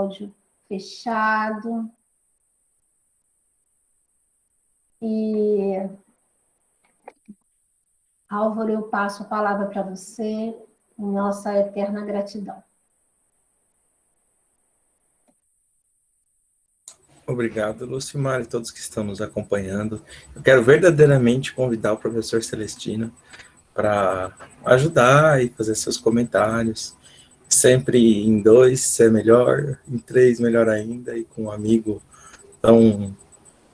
áudio fechado. E, Álvaro, eu passo a palavra para você, em nossa eterna gratidão. Obrigado, Lucimar, e todos que estão nos acompanhando. Eu quero verdadeiramente convidar o professor Celestino para ajudar e fazer seus comentários. Sempre em 2 ser melhor, em 3 melhor ainda, e com um amigo tão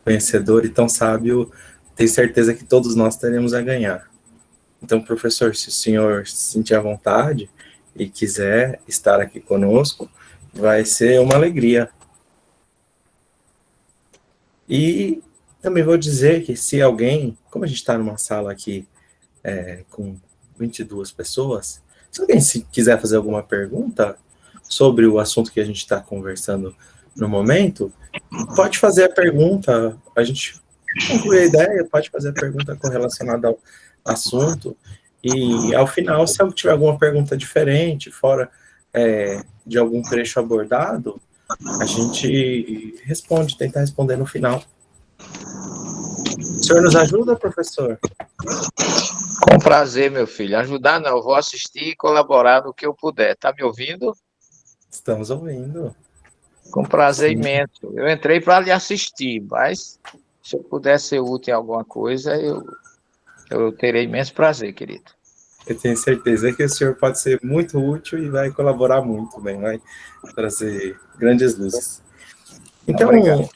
conhecedor e tão sábio, tenho certeza que todos nós teremos a ganhar. Então, professor, se o senhor se sentir à vontade e quiser estar aqui conosco, vai ser uma alegria. E também vou dizer que se alguém, como a gente está numa sala aqui com 22 pessoas, se alguém quiser fazer alguma pergunta sobre o assunto que a gente está conversando no momento, pode fazer a pergunta, a gente conclui a ideia, pode fazer a pergunta correlacionada ao assunto, e ao final, se tiver alguma pergunta diferente, fora de algum trecho abordado, a gente responde, tenta responder no final. O senhor nos ajuda, professor? Com prazer, meu filho. Ajudar não, eu vou assistir e colaborar no que eu puder. Tá me ouvindo? Estamos ouvindo. Com prazer Sim. imenso. Eu entrei para lhe assistir, mas se eu puder ser útil em alguma coisa, eu terei imenso prazer, querido. Eu tenho certeza que o senhor pode ser muito útil e vai colaborar muito bem, vai trazer grandes luzes. Então, Obrigado.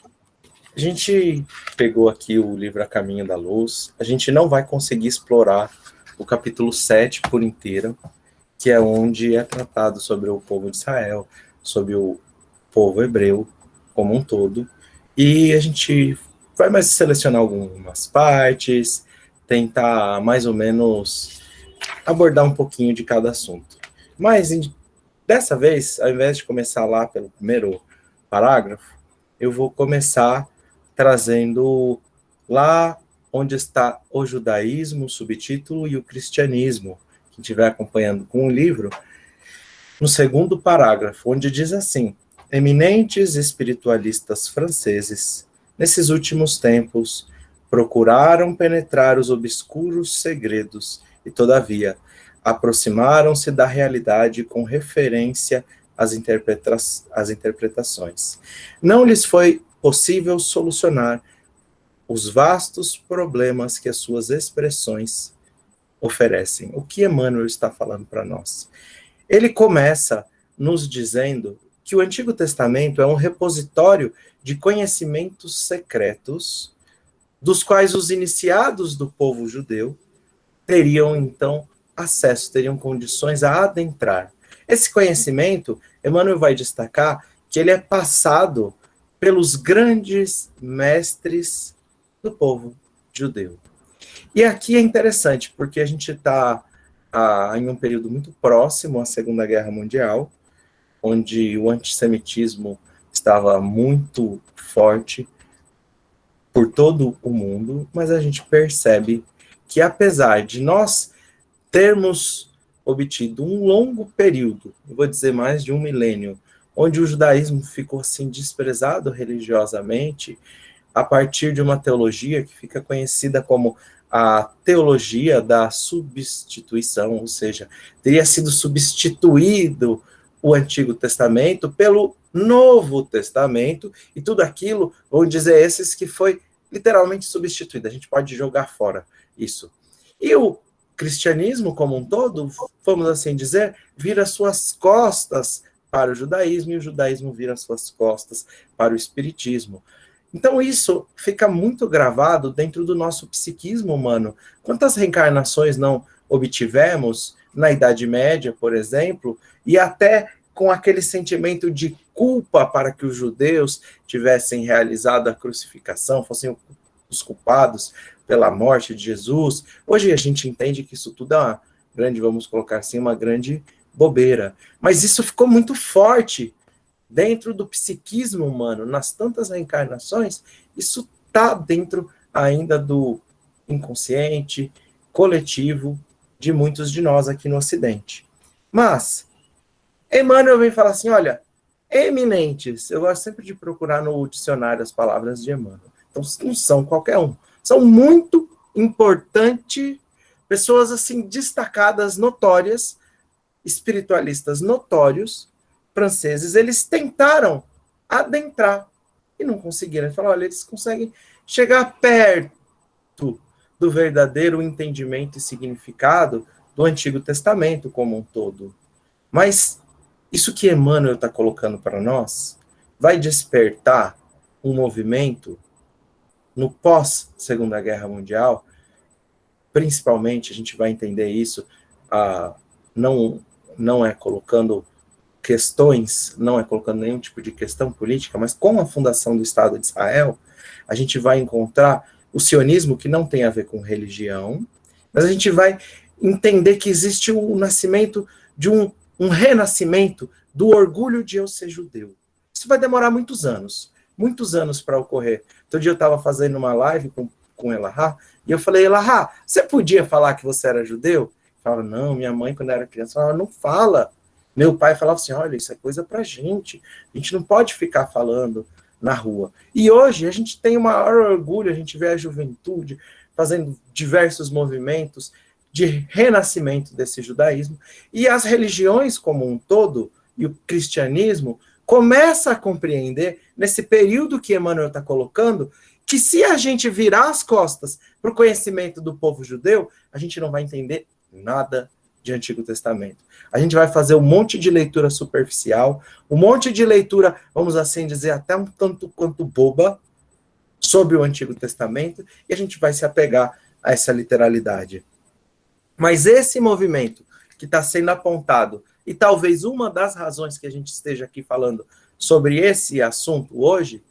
a gente pegou aqui o livro A Caminho da Luz, a gente não vai conseguir explorar o capítulo 7 por inteiro, que é onde é tratado sobre o povo de Israel, sobre o povo hebreu como um todo, e a gente vai mais selecionar algumas partes, tentar mais ou menos abordar um pouquinho de cada assunto. Mas, dessa vez, ao invés de começar lá pelo primeiro parágrafo, eu vou começar trazendo lá onde está o judaísmo, o subtítulo, e o cristianismo. Quem estiver acompanhando com o livro, no segundo parágrafo, onde diz assim: eminentes espiritualistas franceses, nesses últimos tempos, procuraram penetrar os obscuros segredos e, todavia, aproximaram-se da realidade com referência às interpretações. Não lhes foi possível solucionar os vastos problemas que as suas expressões oferecem. O que Emmanuel está falando para nós? Ele começa nos dizendo que o Antigo Testamento é um repositório de conhecimentos secretos, dos quais os iniciados do povo judeu teriam, então, acesso, teriam condições a adentrar. Esse conhecimento, Emmanuel vai destacar que ele é passado pelos grandes mestres do povo judeu. E aqui é interessante, porque a gente está em um período muito próximo à Segunda Guerra Mundial, onde o antissemitismo estava muito forte por todo o mundo, mas a gente percebe que, apesar de nós termos obtido um longo período, eu vou dizer mais de um milênio, onde o judaísmo ficou assim desprezado religiosamente, a partir de uma teologia que fica conhecida como a teologia da substituição, ou seja, teria sido substituído o Antigo Testamento pelo Novo Testamento, e tudo aquilo, vão dizer esses, que foi literalmente substituído. A gente pode jogar fora isso. E o cristianismo como um todo, vamos assim dizer, vira suas costas para o judaísmo, e o judaísmo vira suas costas para o espiritismo. Então isso fica muito gravado dentro do nosso psiquismo humano. Quantas reencarnações não obtivemos na Idade Média, por exemplo, e até com aquele sentimento de culpa para que os judeus tivessem realizado a crucificação, fossem os culpados pela morte de Jesus. Hoje a gente entende que isso tudo é uma grande, vamos colocar assim, uma grande bobeira. Mas isso ficou muito forte dentro do psiquismo humano, nas tantas reencarnações, isso está dentro ainda do inconsciente coletivo de muitos de nós aqui no Ocidente. Mas Emmanuel vem falar assim, olha, eminentes. Eu gosto sempre de procurar no dicionário as palavras de Emmanuel. Então, não são qualquer um. São muito importantes, pessoas assim destacadas, notórias, espiritualistas notórios, franceses. Eles tentaram adentrar e não conseguiram. Ele falou, olha, eles conseguem chegar perto do verdadeiro entendimento e significado do Antigo Testamento como um todo. Mas isso que Emmanuel está colocando para nós vai despertar um movimento no pós-Segunda Guerra Mundial. Principalmente, a gente vai entender isso, não é colocando questões, não é colocando nenhum tipo de questão política, mas com a fundação do Estado de Israel, a gente vai encontrar o sionismo, que não tem a ver com religião, mas a gente vai entender que existe o nascimento de um renascimento do orgulho de eu ser judeu. Isso vai demorar muitos anos para ocorrer. Outro dia eu estava fazendo uma live com Elahá, e eu falei, Elahá, você podia falar que você era judeu? Falava, não, minha mãe, quando era criança, falava, não fala. Meu pai falava assim, olha, isso é coisa pra gente. A gente não pode ficar falando na rua. E hoje a gente tem o maior orgulho, a gente vê a juventude fazendo diversos movimentos de renascimento desse judaísmo. E as religiões como um todo, e o cristianismo, começa a compreender, nesse período que Emmanuel está colocando, que se a gente virar as costas para o conhecimento do povo judeu, a gente não vai entender nada de Antigo Testamento. A gente vai fazer um monte de leitura superficial, um monte de leitura, vamos assim dizer, até um tanto quanto boba, sobre o Antigo Testamento, e a gente vai se apegar a essa literalidade. Mas esse movimento que está sendo apontado, e talvez uma das razões que a gente esteja aqui falando sobre esse assunto hoje,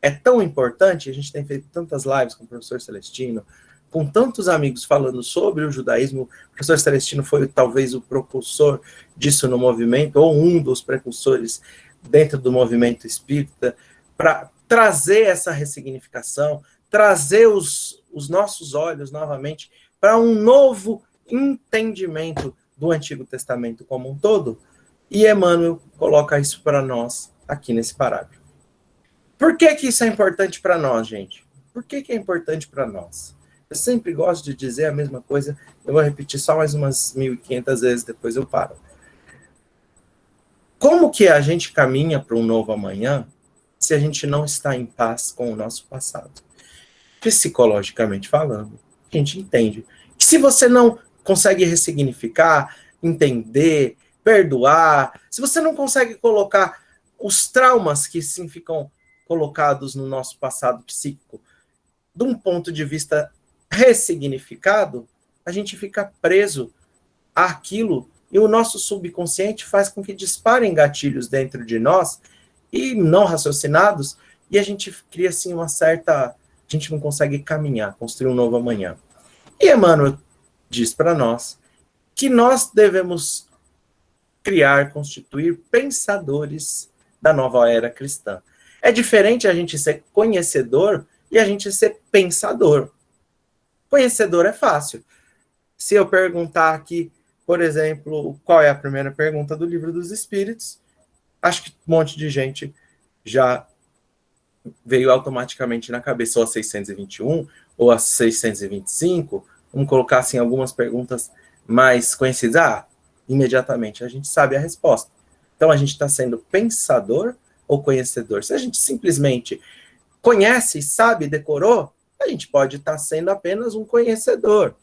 é tão importante, a gente tem feito tantas lives com o professor Celestino, com tantos amigos falando sobre o judaísmo. O professor Celestino foi talvez o propulsor disso no movimento, ou um dos precursores dentro do movimento espírita, para trazer essa ressignificação, trazer os nossos olhos novamente para um novo entendimento do Antigo Testamento como um todo. E Emmanuel coloca isso para nós aqui nesse parágrafo. Por que isso é importante para nós, gente? Por que é importante para nós? Eu sempre gosto de dizer a mesma coisa, eu vou repetir só mais umas 1.500 vezes, depois eu paro. Como que a gente caminha para um novo amanhã se a gente não está em paz com o nosso passado? Psicologicamente falando, a gente entende que se você não consegue ressignificar, entender, perdoar, se você não consegue colocar os traumas que sim ficam colocados no nosso passado psíquico de um ponto de vista ressignificado, a gente fica preso àquilo e o nosso subconsciente faz com que disparem gatilhos dentro de nós e não raciocinados, e a gente cria assim uma certa... A gente não consegue caminhar, construir um novo amanhã. E Emmanuel diz para nós que nós devemos criar, constituir pensadores da nova era cristã. É diferente a gente ser conhecedor e a gente ser pensador. Conhecedor é fácil. Se eu perguntar aqui, por exemplo, qual é a primeira pergunta do Livro dos Espíritos, acho que um monte de gente já veio automaticamente na cabeça, ou a 621, ou a 625, vamos colocar assim algumas perguntas mais conhecidas. Imediatamente a gente sabe a resposta. Então a gente está sendo pensador ou conhecedor? Se a gente simplesmente conhece, sabe, decorou, a gente pode estar sendo apenas um conhecedor.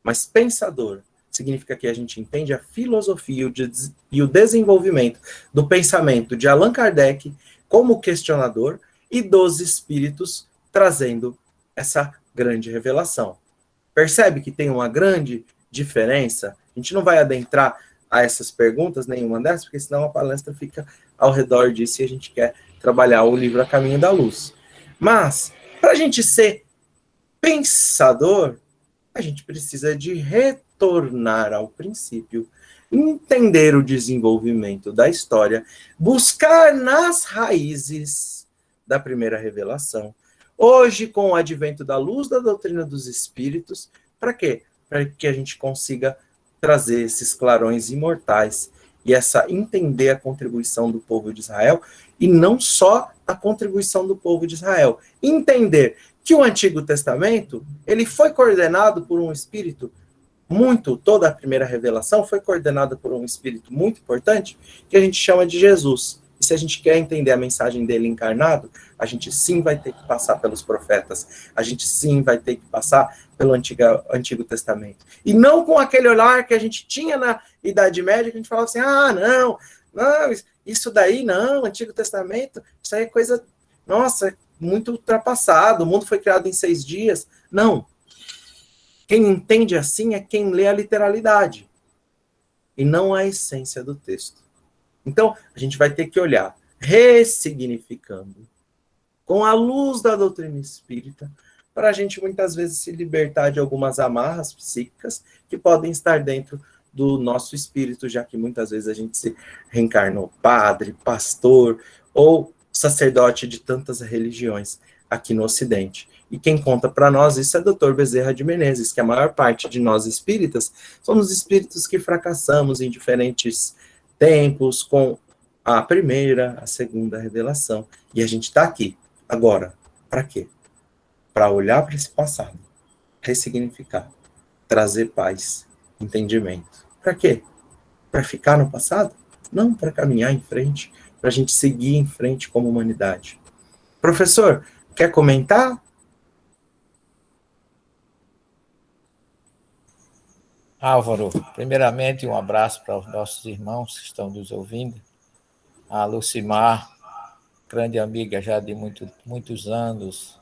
Mas pensador significa que a gente entende a filosofia e o desenvolvimento do pensamento de Allan Kardec como questionador e dos espíritos trazendo essa grande revelação. Percebe que tem uma grande diferença? A gente não vai adentrar a essas perguntas, nenhuma dessas, porque senão a palestra fica ao redor disso e a gente quer trabalhar o livro A Caminho da Luz. Mas, para a gente ser pensador, a gente precisa de retornar ao princípio, entender o desenvolvimento da história, buscar nas raízes da primeira revelação. Hoje, com o advento da luz da doutrina dos espíritos, para quê? Para que a gente consiga trazer esses clarões imortais e essa entender a contribuição do povo de Israel, e não só a contribuição do povo de Israel. Entender que o Antigo Testamento, ele foi coordenado por um espírito toda a primeira revelação foi coordenada por um espírito muito importante, que a gente chama de Jesus. E se a gente quer entender a mensagem dele encarnado, a gente sim vai ter que passar pelos profetas, a gente sim vai ter que passar pelo Antigo Testamento. E não com aquele olhar que a gente tinha na Idade Média, que a gente falava assim, não, isso daí não, Antigo Testamento, isso aí é coisa, nossa, muito ultrapassado, o mundo foi criado em 6 dias. Não. Quem entende assim é quem lê a literalidade, e não a essência do texto. Então, a gente vai ter que olhar, ressignificando, com a luz da doutrina espírita, para a gente muitas vezes se libertar de algumas amarras psíquicas que podem estar dentro do nosso espírito, já que muitas vezes a gente se reencarnou padre, pastor ou sacerdote de tantas religiões aqui no Ocidente. E quem conta para nós isso é o Dr. Bezerra de Menezes, que a maior parte de nós espíritas somos espíritos que fracassamos em diferentes tempos com a primeira, a segunda revelação. E a gente está aqui. Agora, para quê? Para olhar para esse passado, ressignificar, trazer paz, entendimento. Para quê? Para ficar no passado? Não, para caminhar em frente, para a gente seguir em frente como humanidade. Professor, quer comentar? Álvaro, primeiramente um abraço para os nossos irmãos que estão nos ouvindo. A Lucimar, grande amiga já de muitos anos.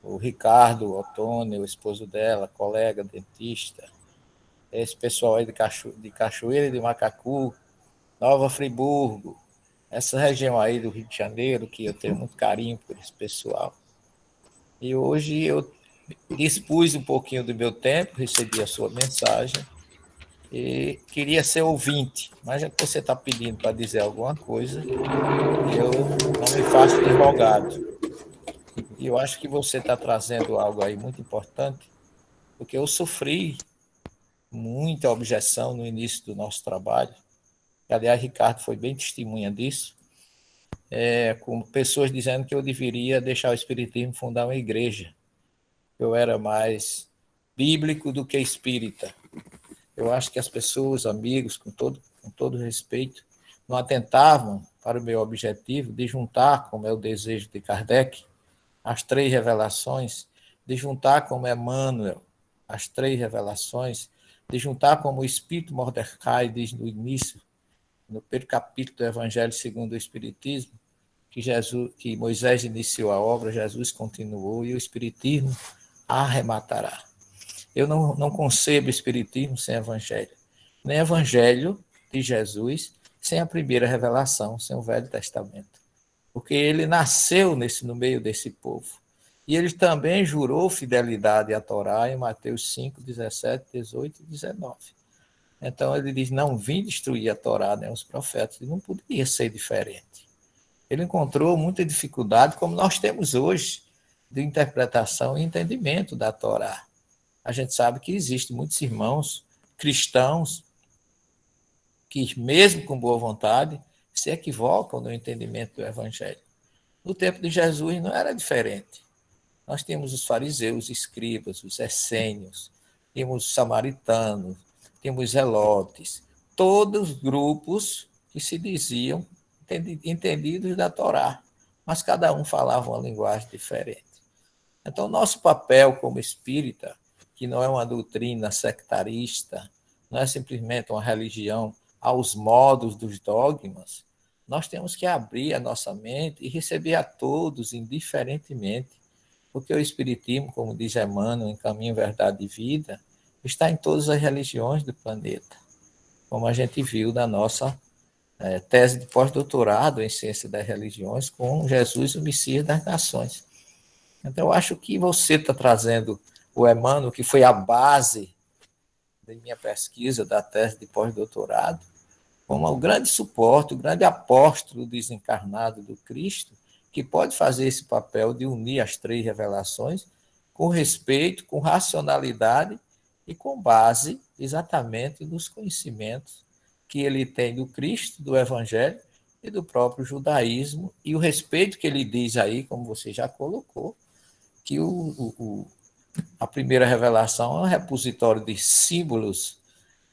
O Ricardo Ottoni, o esposo dela, colega, dentista. Esse pessoal aí de Cachoeira e de Macacu, Nova Friburgo, essa região aí do Rio de Janeiro, que eu tenho muito carinho por esse pessoal. E hoje eu dispus um pouquinho do meu tempo, recebi a sua mensagem e queria ser ouvinte, mas já que você está pedindo para dizer alguma coisa, eu não me faço de rogado. E eu acho que você está trazendo algo aí muito importante, porque eu sofri muita objeção no início do nosso trabalho. Aliás, Ricardo foi bem testemunha disso, com pessoas dizendo que eu deveria deixar o Espiritismo fundar uma igreja. Eu era mais bíblico do que espírita. Eu acho que as pessoas, amigos, com todo respeito, não atentavam para o meu objetivo de juntar, como é o desejo de Kardec, as 3 revelações, de juntar como Emmanuel as 3 revelações, de juntar como o Espírito Mordecai diz no início, no primeiro capítulo do Evangelho segundo o Espiritismo, que Moisés iniciou a obra, Jesus continuou e o Espiritismo arrematará. Eu não concebo o Espiritismo sem Evangelho, nem Evangelho de Jesus sem a primeira revelação, sem o Velho Testamento, porque ele nasceu no meio desse povo. E ele também jurou fidelidade à Torá em Mateus 5, 17, 18 e 19. Então ele diz, não vim destruir a Torá, nem os profetas, e não poderia ser diferente. Ele encontrou muita dificuldade, como nós temos hoje, de interpretação e entendimento da Torá. A gente sabe que existem muitos irmãos cristãos que, mesmo com boa vontade, se equivocam no entendimento do Evangelho. No tempo de Jesus não era diferente. Nós tínhamos os fariseus, os escribas, os essênios, tínhamos os samaritanos, tínhamos os zelotes, todos grupos que se diziam entendidos da Torá, mas cada um falava uma linguagem diferente. Então, nosso papel como espírita, que não é uma doutrina sectarista, não é simplesmente uma religião aos modos dos dogmas, nós temos que abrir a nossa mente e receber a todos indiferentemente, porque o Espiritismo, como diz Emmanuel, em Caminho, Verdade e Vida, está em todas as religiões do planeta, como a gente viu na nossa tese de pós-doutorado em Ciência das Religiões com Jesus, o Messias das Nações. Então, eu acho que você está trazendo o Emmanuel, que foi a base da minha pesquisa da tese de pós-doutorado, como o grande suporte, o grande apóstolo desencarnado do Cristo, que pode fazer esse papel de unir as 3 revelações com respeito, com racionalidade e com base exatamente nos conhecimentos que ele tem do Cristo, do Evangelho e do próprio judaísmo, e o respeito que ele diz aí, como você já colocou, que a primeira revelação é um repositório de símbolos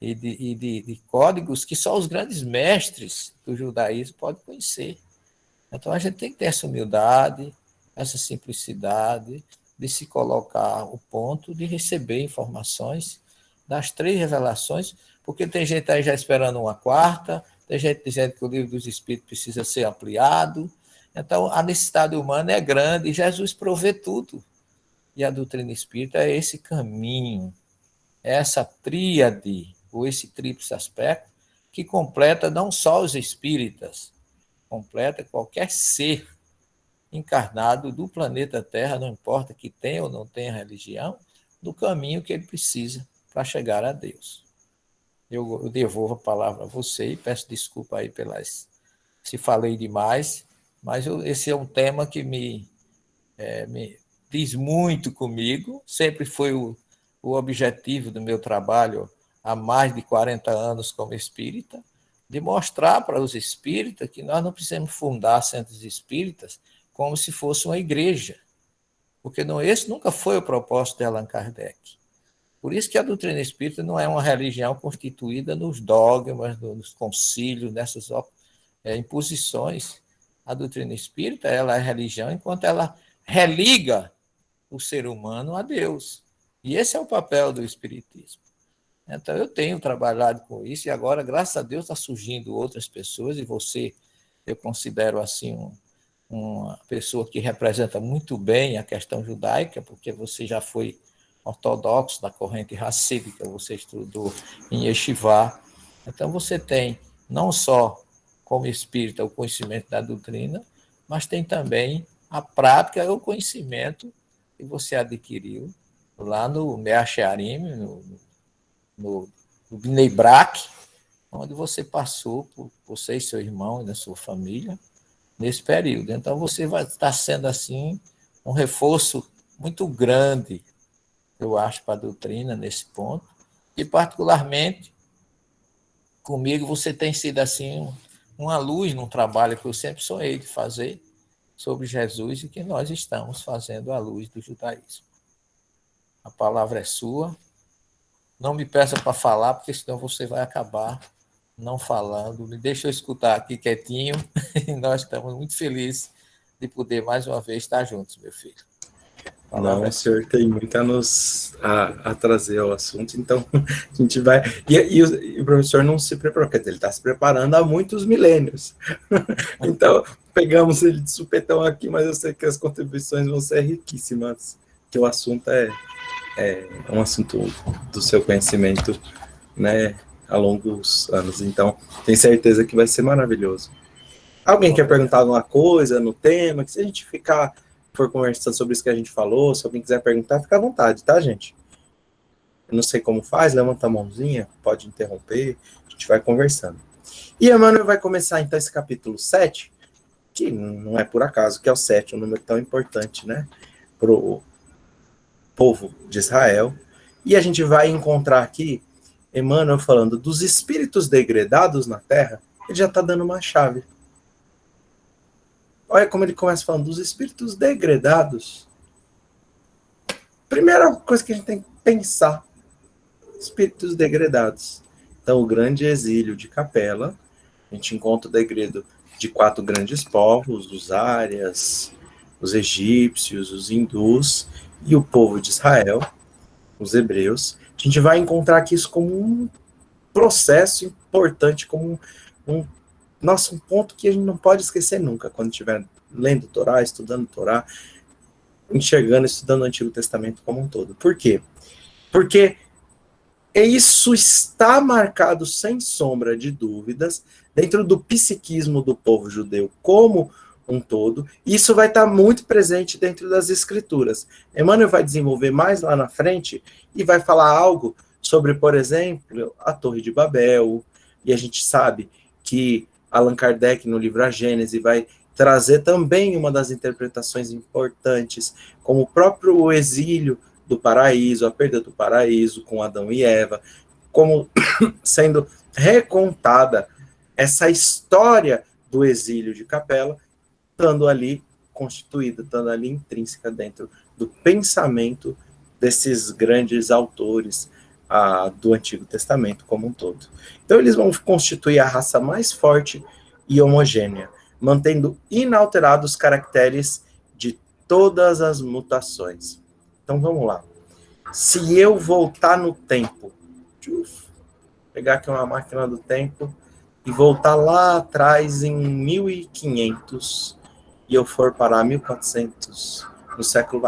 e de códigos que só os grandes mestres do judaísmo podem conhecer. Então, a gente tem que ter essa humildade, essa simplicidade de se colocar o ponto de receber informações das 3 revelações, porque tem gente aí já esperando uma quarta, tem gente dizendo que o livro dos Espíritos precisa ser ampliado. Então, a necessidade humana é grande e Jesus provê tudo. E a doutrina espírita é esse caminho, é essa tríade, ou esse tríplice aspecto, que completa não só os espíritas, completa qualquer ser encarnado do planeta Terra, não importa que tenha ou não tenha religião, no caminho que ele precisa para chegar a Deus. Eu devolvo a palavra a você e peço desculpa aí se falei demais, mas esse é um tema que me diz muito comigo, sempre foi o objetivo do meu trabalho há mais de 40 anos como espírita, de mostrar para os espíritas que nós não precisamos fundar centros espíritas como se fosse uma igreja, porque esse nunca foi o propósito de Allan Kardec. Por isso que a doutrina espírita não é uma religião constituída nos dogmas, nos concílios, nessas imposições. A doutrina espírita ela é religião enquanto ela religa o ser humano a Deus. E esse é o papel do espiritismo. Então, eu tenho trabalhado com isso e agora, graças a Deus, está surgindo outras pessoas, e você, eu considero assim uma pessoa que representa muito bem a questão judaica, porque você já foi ortodoxo da corrente racídica, você estudou em Yeshivá. Então, você tem não só como espírita o conhecimento da doutrina, mas tem também a prática e o conhecimento que você adquiriu lá no Mea Shearim, no Bnei Brak, onde você passou, você e seu irmão e da sua família, nesse período. Então, você vai estar sendo, assim, um reforço muito grande, eu acho, para a doutrina nesse ponto. E, particularmente, comigo, você tem sido, assim, uma luz num trabalho que eu sempre sonhei de fazer sobre Jesus e que nós estamos fazendo à luz do judaísmo. A palavra é sua. Não me peça para falar, porque senão você vai acabar não falando. Me deixa eu escutar aqui quietinho e nós estamos muito felizes de poder mais uma vez estar juntos, meu filho. Não, o senhor tem muito a trazer ao assunto, então a gente vai... E o professor não se preparou, quer dizer, ele está se preparando há muitos milênios. Então, pegamos ele de supetão aqui, mas eu sei que as contribuições vão ser riquíssimas, que o assunto é um assunto do seu conhecimento, né, há longos anos. Então, tenho certeza que vai ser maravilhoso. Alguém quer perguntar alguma coisa no tema, que se a gente for conversando sobre isso que a gente falou, se alguém quiser perguntar, fica à vontade, tá, gente? Eu não sei como faz, levanta a mãozinha, pode interromper, a gente vai conversando. E Emmanuel vai começar, então, esse capítulo 7, que não é por acaso que é o 7, um número tão importante, né, para o povo de Israel. E a gente vai encontrar aqui Emmanuel falando dos espíritos degredados na Terra. Ele já está dando uma chave. Olha como ele começa falando dos espíritos degredados. Primeira coisa que a gente tem que pensar: espíritos degredados. Então, o grande exílio de Capela, a gente encontra o degredo de 4 grandes povos: os árias, os egípcios, os hindus e o povo de Israel, os hebreus. A gente vai encontrar aqui isso como um processo importante, como um ponto que a gente não pode esquecer nunca, quando estiver lendo Torá, estudando Torá, enxergando, estudando o Antigo Testamento como um todo. Por quê? Porque isso está marcado, sem sombra de dúvidas, dentro do psiquismo do povo judeu como um todo. Isso vai estar muito presente dentro das Escrituras. Emmanuel vai desenvolver mais lá na frente e vai falar algo sobre, por exemplo, a Torre de Babel, e a gente sabe que Allan Kardec, no livro A Gênese, vai trazer também uma das interpretações importantes, como o próprio exílio do paraíso, a perda do paraíso com Adão e Eva, como sendo recontada essa história do exílio de Capela, estando ali constituída, estando ali intrínseca dentro do pensamento desses grandes autores do Antigo Testamento como um todo. Então eles vão constituir a raça mais forte e homogênea, mantendo inalterados os caracteres de todas as mutações. Então vamos lá. Se eu voltar no tempo, pegar aqui uma máquina do tempo e voltar lá atrás em 1500 e eu for parar 1400, no século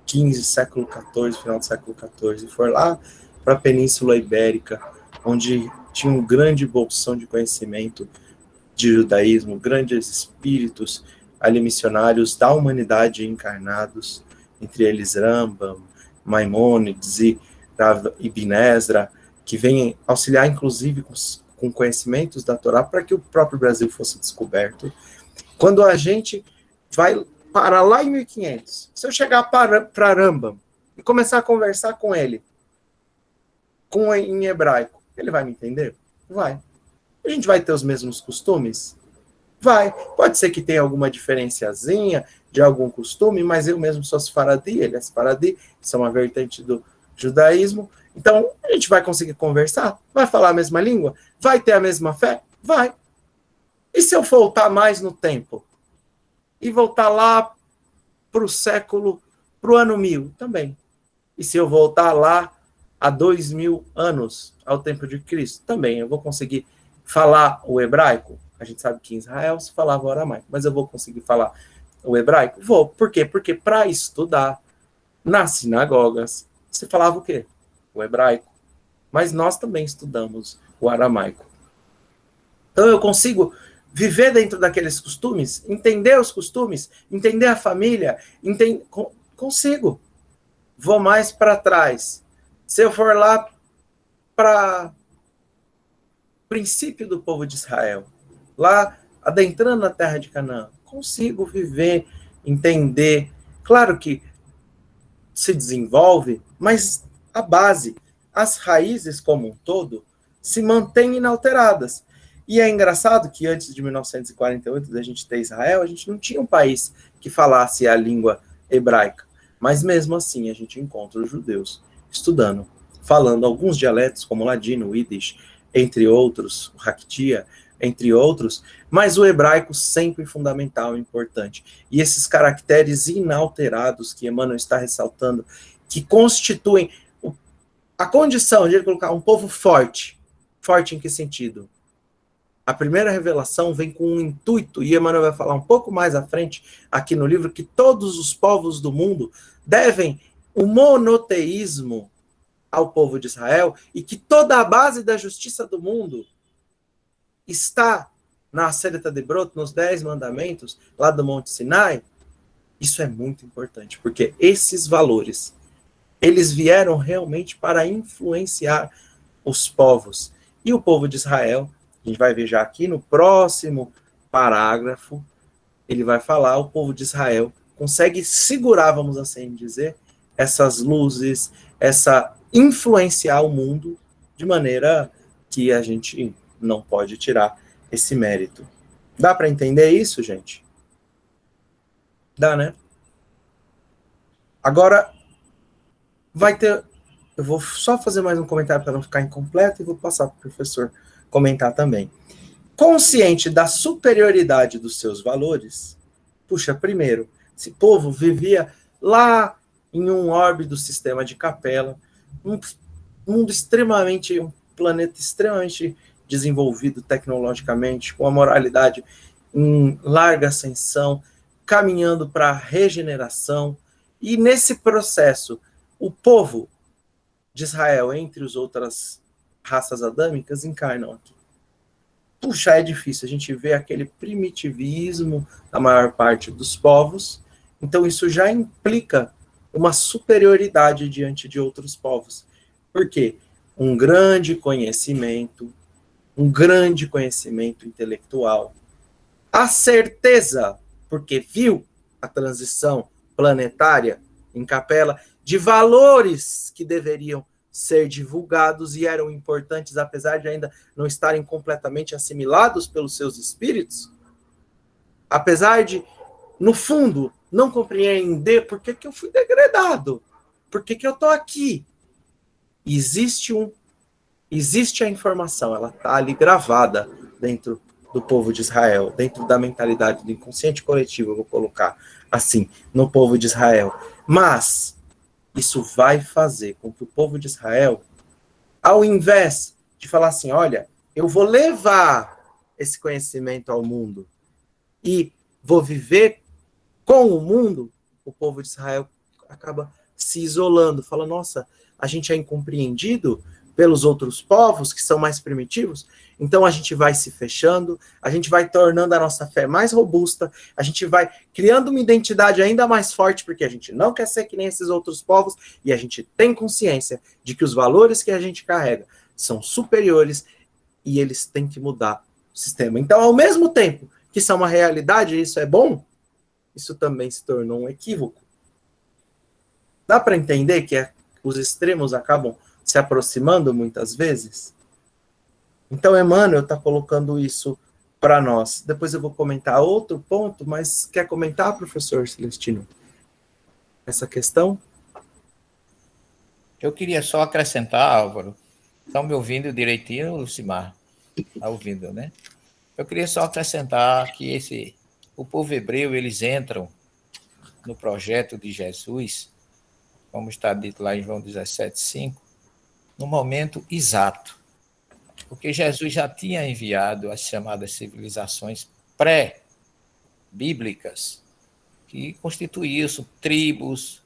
15, século 14, final do século 14, e for lá para a Península Ibérica, onde tinha um grande bolsão de conhecimento de judaísmo, grandes espíritos ali missionários da humanidade encarnados, entre eles Rambam, Maimônides e Rav Ibn Ezra, que vêm auxiliar, inclusive, com conhecimentos da Torá, para que o próprio Brasil fosse descoberto. Quando a gente vai parar lá em 1500, se eu chegar para Rambam e começar a conversar com ele, em hebraico, ele vai me entender? Vai. A gente vai ter os mesmos costumes? Vai. Pode ser que tenha alguma diferenciazinha de algum costume, mas eu mesmo sou sefaradi, ele é sefaradi, isso é uma vertente do judaísmo. Então, a gente vai conseguir conversar? Vai falar a mesma língua? Vai ter a mesma fé? Vai. E se eu voltar mais no tempo? E voltar lá para o ano 1000? Também. E se eu voltar lá há 2000 anos, ao tempo de Cristo? Também. Eu vou conseguir falar o hebraico? A gente sabe que em Israel se falava o aramaico, mas eu vou conseguir falar o hebraico? Vou. Por quê? Porque para estudar nas sinagogas, se falava o quê? O hebraico. Mas nós também estudamos o aramaico. Então eu consigo viver dentro daqueles costumes, entender os costumes, entender a família, consigo. Vou mais para trás. Se eu for lá para o princípio do povo de Israel, lá adentrando a terra de Canaã, consigo viver, entender. Claro que se desenvolve, mas a base, as raízes como um todo, se mantêm inalteradas. E é engraçado que antes de 1948, da gente ter Israel, a gente não tinha um país que falasse a língua hebraica. Mas mesmo assim, a gente encontra os judeus estudando, falando alguns dialetos, como o ladino, o Yiddish, entre outros, o Haktia, entre outros, mas o hebraico sempre fundamental e importante. E esses caracteres inalterados que Emmanuel está ressaltando, que constituem a condição de ele colocar um povo forte. Forte em que sentido? A primeira revelação vem com um intuito, e Emmanuel vai falar um pouco mais à frente, aqui no livro, que todos os povos do mundo devem o monoteísmo ao povo de Israel, e que toda a base da justiça do mundo está na Sefirot Debrot, nos 10 mandamentos, lá do Monte Sinai. Isso é muito importante, porque esses valores, eles vieram realmente para influenciar os povos. E o povo de Israel, a gente vai ver já aqui no próximo parágrafo, ele vai falar, o povo de Israel consegue segurar, vamos assim dizer, essas luzes, essa influenciar o mundo de maneira que a gente não pode tirar esse mérito. Dá para entender isso, gente? Dá, né? Agora, vai ter... Eu vou só fazer mais um comentário para não ficar incompleto e vou passar para o professor comentar também. Consciente da superioridade dos seus valores, puxa, primeiro, esse povo vivia lá em um orbe do sistema de Capela, um mundo extremamente, um planeta extremamente desenvolvido tecnologicamente, com a moralidade em larga ascensão, caminhando para a regeneração, e nesse processo, o povo de Israel, entre as outras raças adâmicas, encarnam aqui. Puxa, é difícil, a gente vê aquele primitivismo da maior parte dos povos, então isso já implica uma superioridade diante de outros povos. Por quê? Um grande conhecimento intelectual, a certeza, porque viu a transição planetária em Capela, de valores que deveriam ser divulgados e eram importantes, apesar de ainda não estarem completamente assimilados pelos seus espíritos, apesar de, no fundo, não compreender por que eu fui degradado, por que eu estou aqui. Existe a informação, ela está ali gravada dentro do povo de Israel, dentro da mentalidade do inconsciente coletivo, eu vou colocar assim, no povo de Israel. Mas isso vai fazer com que o povo de Israel, ao invés de falar assim, olha, eu vou levar esse conhecimento ao mundo e vou viver com o mundo, o povo de Israel acaba se isolando, fala, nossa, a gente é incompreendido pelos outros povos que são mais primitivos, então a gente vai se fechando, a gente vai tornando a nossa fé mais robusta, a gente vai criando uma identidade ainda mais forte, porque a gente não quer ser que nem esses outros povos, e a gente tem consciência de que os valores que a gente carrega são superiores e eles têm que mudar o sistema. Então, ao mesmo tempo que isso é uma realidade e isso é bom, isso também se tornou um equívoco. Dá para entender que os extremos acabam se aproximando muitas vezes? Então, Emmanuel está colocando isso para nós. Depois eu vou comentar outro ponto, mas quer comentar, professor Celestino, essa questão? Eu queria só acrescentar, Álvaro, estão me ouvindo direitinho, Lucimar? Está ouvindo, né? Eu queria só acrescentar que o povo hebreu, eles entram no projeto de Jesus, como está dito lá em João 17,5, no momento exato. Porque Jesus já tinha enviado as chamadas civilizações pré-bíblicas, que constituíam tribos,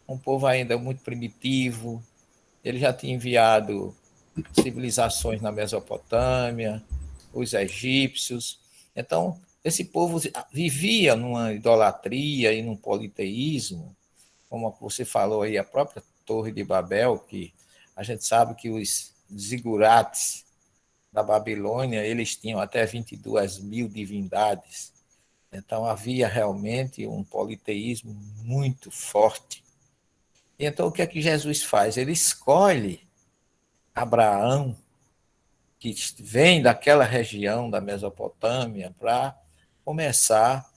um povo ainda muito primitivo. Ele já tinha enviado civilizações na Mesopotâmia, os egípcios. Então, esse povo vivia numa idolatria e num politeísmo, como você falou aí, a própria Torre de Babel, que a gente sabe que os zigurates da Babilônia, eles tinham até 22 mil divindades. Então, havia realmente um politeísmo muito forte. E então, o que é que Jesus faz? Ele escolhe Abraão, que vem daquela região da Mesopotâmia, para começar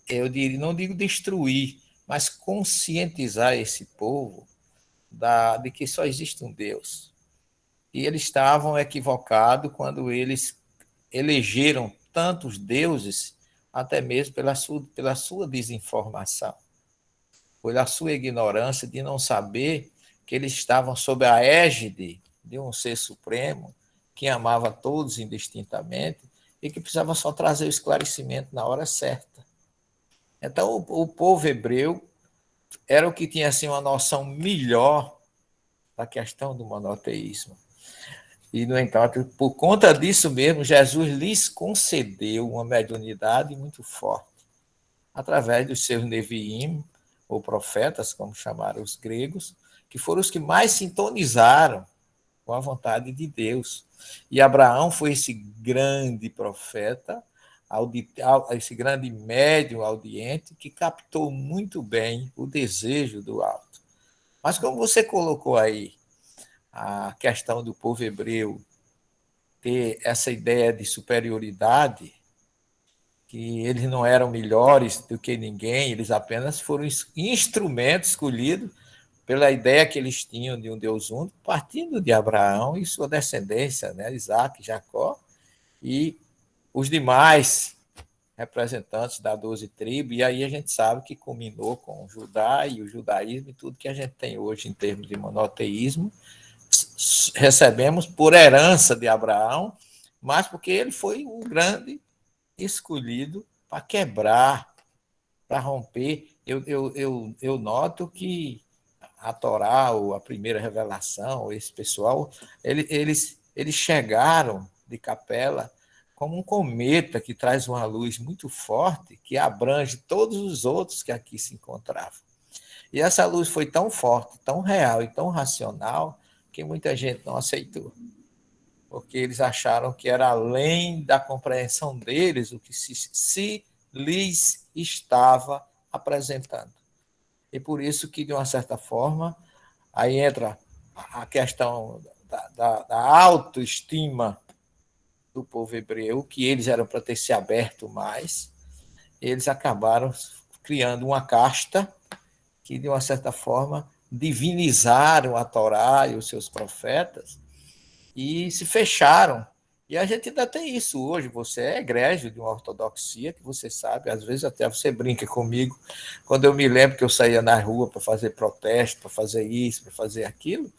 eu diria, não digo destruir, mas conscientizar esse povo de que só existe um Deus. E eles estavam equivocados quando eles elegeram tantos deuses, até mesmo pela sua desinformação, pela sua ignorância de não saber que eles estavam sob a égide de um ser supremo que amava todos indistintamente e que precisava só trazer o esclarecimento na hora certa. Então, o povo hebreu era o que tinha assim, uma noção melhor da questão do monoteísmo. E, no entanto, por conta disso mesmo, Jesus lhes concedeu uma mediunidade muito forte, através dos seus Neviim, ou profetas, como chamaram os gregos, que foram os que mais sintonizaram com a vontade de Deus. E Abraão foi esse grande profeta, esse grande médium audiente, que captou muito bem o desejo do alto. Mas como você colocou aí, a questão do povo hebreu ter essa ideia de superioridade, que eles não eram melhores do que ninguém, eles apenas foram instrumentos escolhidos pela ideia que eles tinham de um Deus único, partindo de Abraão e sua descendência, né, Isaac, Jacó, e os demais representantes da 12 tribos, e aí a gente sabe que culminou com o Judá e o judaísmo e tudo que a gente tem hoje em termos de monoteísmo, recebemos por herança de Abraão, mas porque ele foi um grande escolhido para quebrar, para romper. Eu noto que a Torá, ou a primeira revelação, esse pessoal, eles chegaram de Capela como um cometa que traz uma luz muito forte, que abrange todos os outros que aqui se encontravam. E essa luz foi tão forte, tão real e tão racional, que muita gente não aceitou, porque eles acharam que era além da compreensão deles o que se lhes estava apresentando. E por isso que, de uma certa forma, aí entra a questão da autoestima do povo hebreu, que eles eram para ter se aberto mais, eles acabaram criando uma casta que, de uma certa forma, divinizaram a Torá e os seus profetas e se fecharam. E a gente ainda tem isso hoje. Você é egrégio de uma ortodoxia, que você sabe, às vezes até você brinca comigo, quando eu me lembro que eu saía na rua para fazer protesto, para fazer isso, para fazer aquilo,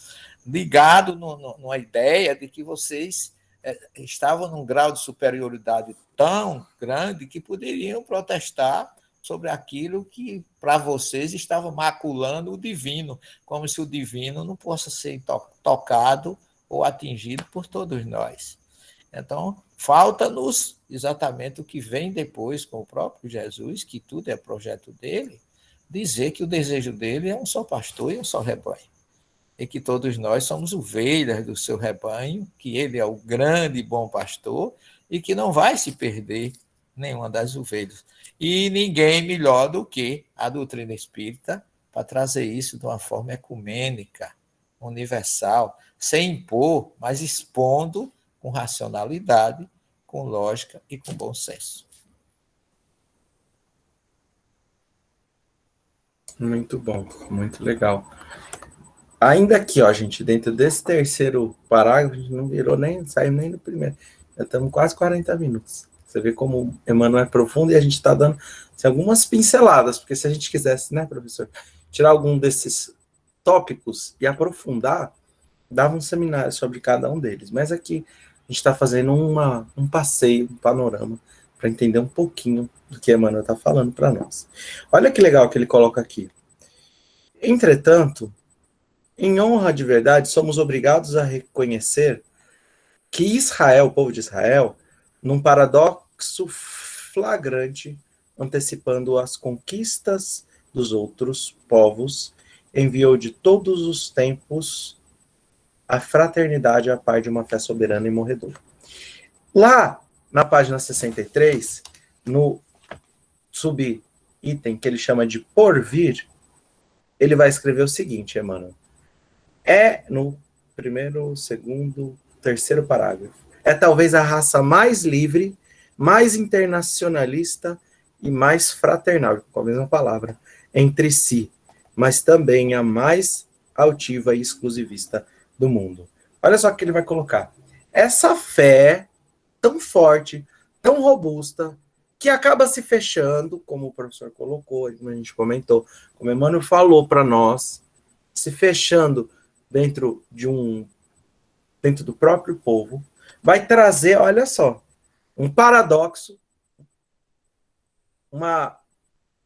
ligado numa ideia de que vocês estavam num grau de superioridade tão grande que poderiam protestar sobre aquilo que, para vocês, estava maculando o divino, como se o divino não possa ser tocado ou atingido por todos nós. Então, falta-nos exatamente o que vem depois com o próprio Jesus, que tudo é projeto dele, dizer que o desejo dele é um só pastor e um só rebanho. E que todos nós somos ovelhas do seu rebanho, que ele é o grande e bom pastor e que não vai se perder nenhuma das ovelhas. E ninguém melhor do que a doutrina espírita para trazer isso de uma forma ecumênica, universal, sem impor, mas expondo com racionalidade, com lógica e com bom senso. Muito bom, muito legal. Ainda aqui, ó, gente, dentro desse terceiro parágrafo, a gente não virou nem, saiu nem no primeiro. Já estamos quase 40 minutos. Você vê como Emmanuel é profundo e a gente está dando assim, algumas pinceladas, porque se a gente quisesse, né, professor, tirar algum desses tópicos e aprofundar, dava um seminário sobre cada um deles. Mas aqui a gente está fazendo um passeio, um panorama, para entender um pouquinho do que Emmanuel está falando para nós. Olha que legal que ele coloca aqui. Entretanto, em honra de verdade, somos obrigados a reconhecer que Israel, o povo de Israel, num paradoxo flagrante, antecipando as conquistas dos outros povos, enviou de todos os tempos a fraternidade a par de uma fé soberana e morredora. Lá, na página 63, no subitem que ele chama de porvir, ele vai escrever o seguinte, Emmanuel. É no primeiro, segundo, terceiro parágrafo. É talvez a raça mais livre, mais internacionalista e mais fraternal, com a mesma palavra, entre si, mas também a mais altiva e exclusivista do mundo. Olha só o que ele vai colocar. Essa fé tão forte, tão robusta, que acaba se fechando, como o professor colocou, como a gente comentou, como Emmanuel falou para nós, se fechando dentro do próprio povo, vai trazer, olha só, um paradoxo,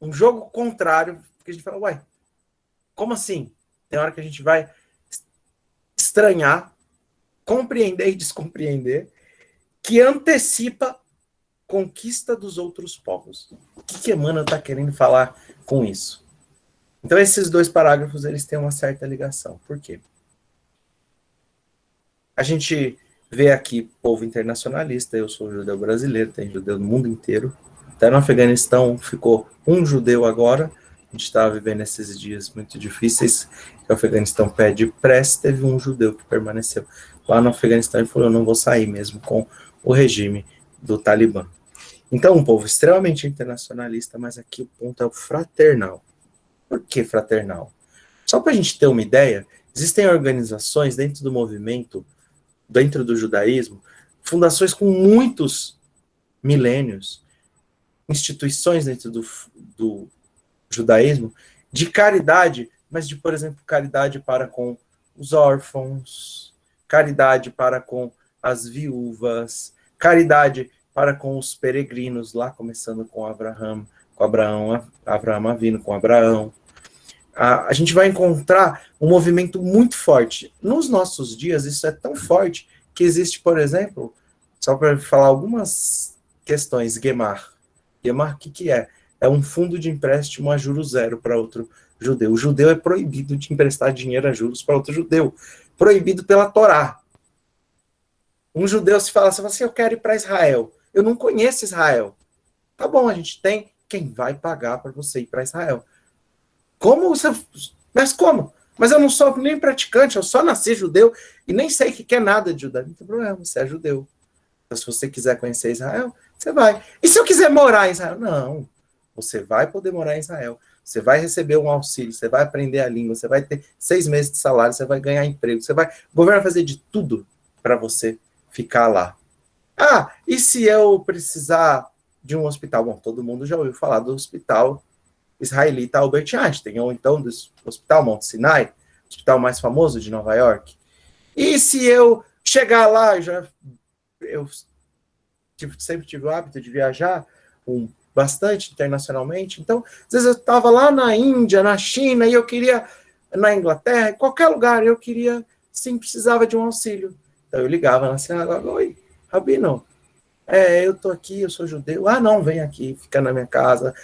um jogo contrário, porque a gente fala, uai, como assim? Tem hora que a gente vai estranhar, compreender e descompreender, que antecipa conquista dos outros povos. O que Emmanuel está querendo falar com isso? Então, esses dois parágrafos, eles têm uma certa ligação. Por quê? A gente vê aqui povo internacionalista, eu sou judeu brasileiro, tem judeu no mundo inteiro. Até no Afeganistão ficou um judeu agora, a gente estava vivendo esses dias muito difíceis, que o Afeganistão pede prece, teve um judeu que permaneceu lá no Afeganistão e falou, eu não vou sair mesmo com o regime do Talibã. Então, um povo extremamente internacionalista, mas aqui o ponto é o fraternal. Por que fraternal? Só para a gente ter uma ideia, existem organizações dentro do movimento, dentro do judaísmo, fundações com muitos milênios, instituições dentro do judaísmo, de caridade, mas de, por exemplo, caridade para com os órfãos, caridade para com as viúvas, caridade para com os peregrinos, lá começando com Abraão vindo com Abraão. A gente vai encontrar um movimento muito forte. Nos nossos dias, isso é tão forte que existe, por exemplo, só para falar algumas questões, Gemar. Gemar, o que é? É um fundo de empréstimo a juros zero para outro judeu. O judeu é proibido de emprestar dinheiro a juros para outro judeu. Proibido pela Torá. Um judeu se fala assim, eu quero ir para Israel. Eu não conheço Israel. Tá bom, a gente tem quem vai pagar para você ir para Israel. Como você... Mas como? Mas eu não sou nem praticante, eu só nasci judeu e nem sei o que é nada de judeu. Não tem problema, você é judeu. Então, se você quiser conhecer Israel, você vai. E se eu quiser morar em Israel? Não. Você vai poder morar em Israel. Você vai receber um auxílio, você vai aprender a língua, você vai ter 6 meses de salário, você vai ganhar emprego, o governo vai fazer de tudo para você ficar lá. Ah, e se eu precisar de um hospital? Bom, todo mundo já ouviu falar do hospital israelita Albert Einstein, ou então do Hospital Mount Sinai, hospital mais famoso de Nova York. E se eu chegar lá, eu sempre tive o hábito de viajar bastante internacionalmente, então, às vezes eu estava lá na Índia, na China, e eu queria, na Inglaterra, em qualquer lugar, eu queria, sim, precisava de um auxílio. Então eu ligava na sinagoga: oi, Rabino, eu tô aqui, eu sou judeu. Ah, não, vem aqui, fica na minha casa,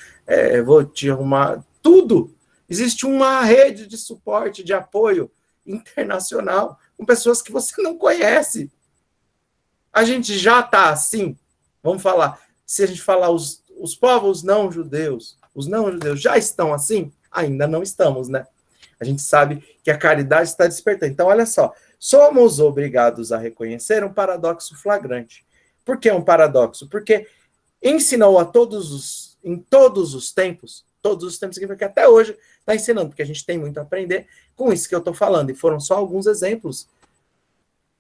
vou te arrumar. Tudo! Existe uma rede de suporte, de apoio internacional, com pessoas que você não conhece. A gente já está assim, vamos falar, se a gente falar os povos não judeus, os não judeus já estão assim? Ainda não estamos, né? A gente sabe que a caridade está despertando. Então, olha só, somos obrigados a reconhecer um paradoxo flagrante. Por que um paradoxo? Porque ensinou em todos os tempos significa que até hoje está ensinando, porque a gente tem muito a aprender com isso que eu estou falando, e foram só alguns exemplos.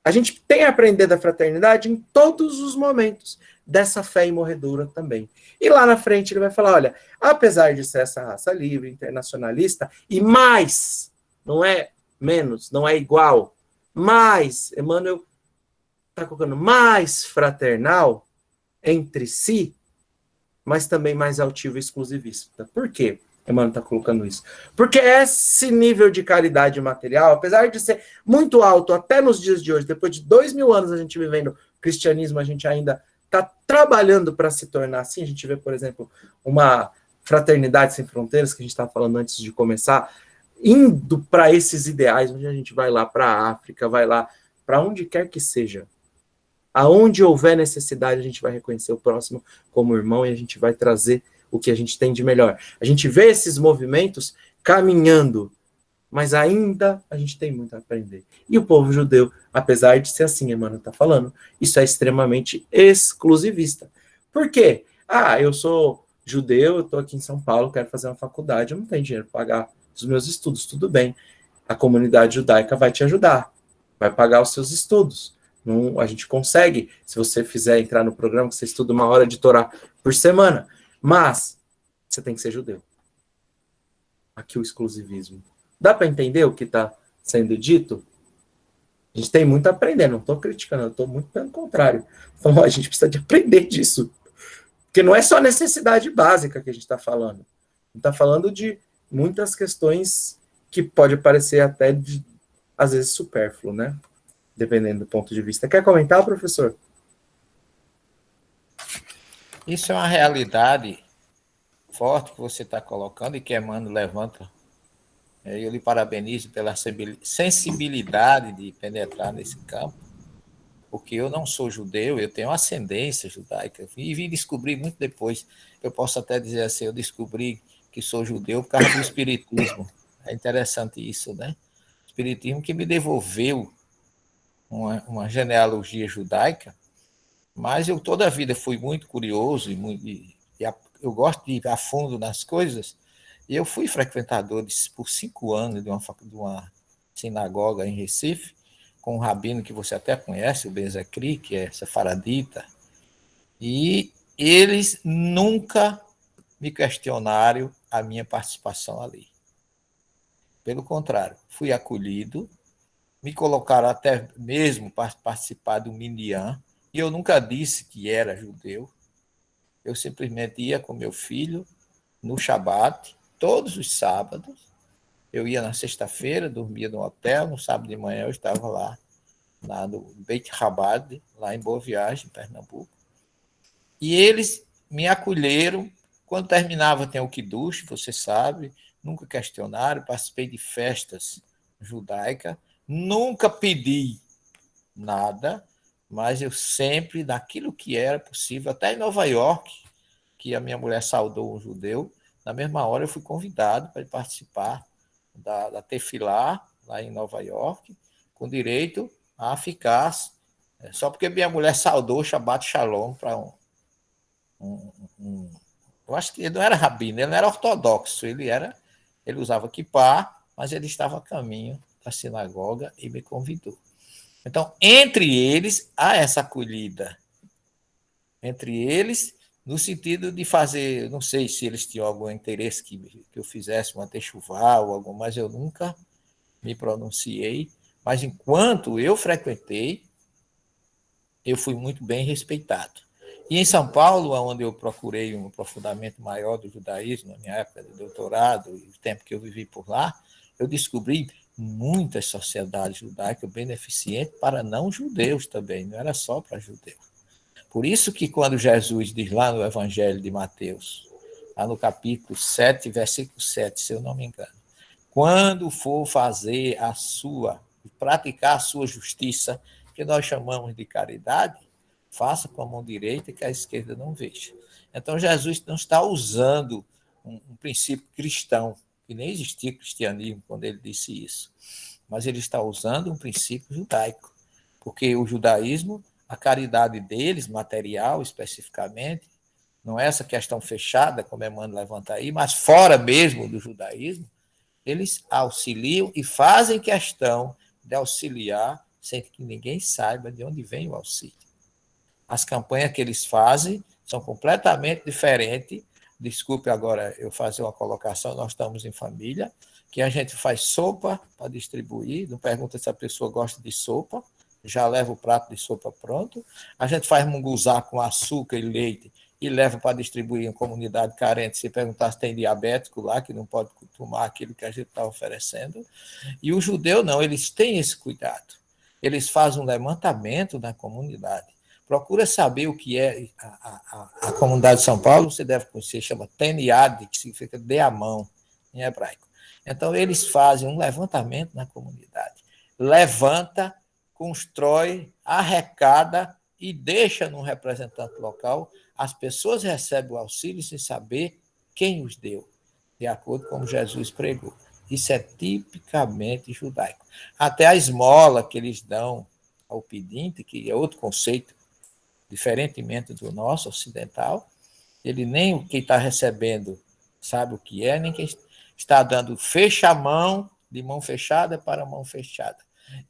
A gente tem a aprender da fraternidade em todos os momentos dessa fé imorredora também. E lá na frente ele vai falar: olha, apesar de ser essa raça livre, internacionalista, e mais, não é menos, não é igual, mais, Emmanuel está colocando, mais fraternal entre si, mas também mais altivo e exclusivista. Por quê? Emmanuel está colocando isso. Porque esse nível de caridade material, apesar de ser muito alto até nos dias de hoje, depois de 2000 anos a gente vivendo o cristianismo, a gente ainda está trabalhando para se tornar assim. A gente vê, por exemplo, uma fraternidade sem fronteiras, que a gente estava falando antes de começar, indo para esses ideais, onde a gente vai lá para a África, vai lá para onde quer que seja. Aonde houver necessidade, a gente vai reconhecer o próximo como irmão e a gente vai trazer o que a gente tem de melhor. A gente vê esses movimentos caminhando, mas ainda a gente tem muito a aprender. E o povo judeu, apesar de ser assim, Emmanuel está falando, isso é extremamente exclusivista. Por quê? Ah, eu sou judeu, eu estou aqui em São Paulo, quero fazer uma faculdade, eu não tenho dinheiro para pagar os meus estudos, tudo bem. A comunidade judaica vai te ajudar, vai pagar os seus estudos. Não, a gente consegue, se você fizer entrar no programa, que você estuda 1 hora de Torá por semana. Mas você tem que ser judeu. Aqui o exclusivismo. Dá para entender o que está sendo dito? A gente tem muito a aprender, não estou criticando, eu estou muito pelo contrário. Então, a gente precisa de aprender disso. Porque não é só necessidade básica que a gente está falando. A gente está falando de muitas questões que pode parecer até, às vezes, supérfluo, né? Dependendo do ponto de vista. Quer comentar, professor? Isso é uma realidade forte que você está colocando e que Emmanuel levanta. Eu lhe parabenizo pela sensibilidade de penetrar nesse campo, porque eu não sou judeu, eu tenho ascendência judaica, e vim descobrir muito depois. Eu posso até dizer assim, eu descobri que sou judeu por causa do espiritismo. É interessante isso, né? O espiritismo que me devolveu uma genealogia judaica, mas eu toda a vida fui muito curioso e eu gosto de ir a fundo nas coisas, e eu fui frequentador por 5 anos de uma sinagoga em Recife, com um rabino que você até conhece, o Ben Zakri, que é sefaradita, e eles nunca me questionaram a minha participação ali. Pelo contrário, fui acolhido, me colocaram até mesmo para participar do Minyan, e eu nunca disse que era judeu. Eu simplesmente ia com meu filho no Shabat, todos os sábados. Eu ia na sexta-feira, dormia no hotel, no sábado de manhã eu estava lá no Beit Chabad, lá em Boa Viagem, em Pernambuco. E eles me acolheram. Quando terminava tem o Kiddush, você sabe, nunca questionaram, participei de festas judaicas, nunca pedi nada, mas eu sempre, naquilo que era possível, até em Nova York, que a minha mulher saudou um judeu, na mesma hora eu fui convidado para participar da Tefilá, lá em Nova York, com direito a ficar, só porque minha mulher saudou o Shabbat Shalom para eu acho que ele não era rabino, ele não era ortodoxo, ele usava kippá, mas ele estava a caminho da sinagoga e me convidou. Então, entre eles, há essa acolhida. Entre eles, no sentido de fazer, não sei se eles tinham algum interesse que eu fizesse uma techuvá ou algo, mas eu nunca me pronunciei. Mas enquanto eu frequentei, eu fui muito bem respeitado. E em São Paulo, onde eu procurei um aprofundamento maior do judaísmo, na minha época de doutorado e o tempo que eu vivi por lá, eu descobri muitas sociedades judaicas beneficentes para não-judeus também, não era só para judeus. Por isso que quando Jesus diz lá no Evangelho de Mateus, lá no capítulo 7, versículo 7, se eu não me engano, quando for praticar a sua justiça, que nós chamamos de caridade, faça com a mão direita que a esquerda não veja. Então, Jesus não está usando um princípio cristão, que nem existia cristianismo quando ele disse isso, mas ele está usando um princípio judaico, porque o judaísmo, a caridade deles, material especificamente, não é essa questão fechada, como Emmanuel levanta aí, mas fora mesmo do judaísmo, eles auxiliam e fazem questão de auxiliar sem que ninguém saiba de onde vem o auxílio. As campanhas que eles fazem são completamente diferentes. Desculpe agora eu fazer uma colocação, nós estamos em família, que a gente faz sopa para distribuir, não pergunta se a pessoa gosta de sopa, já leva o prato de sopa pronto. A gente faz munguzá com açúcar e leite e leva para distribuir em comunidade carente, se perguntar se tem diabético lá, que não pode tomar aquilo que a gente está oferecendo. E o judeu não, eles têm esse cuidado. Eles fazem um levantamento na comunidade. Procura saber o que é a comunidade de São Paulo, você deve conhecer, chama Teniad, que significa dê a mão, em hebraico. Então, eles fazem um levantamento na comunidade. Levanta, constrói, arrecada e deixa no representante local. As pessoas recebem o auxílio sem saber quem os deu, de acordo com como Jesus pregou. Isso é tipicamente judaico. Até a esmola que eles dão ao pedinte, que é outro conceito, diferentemente do nosso ocidental, ele nem o que está recebendo sabe o que é, nem quem está dando fecha a mão, de mão fechada para mão fechada.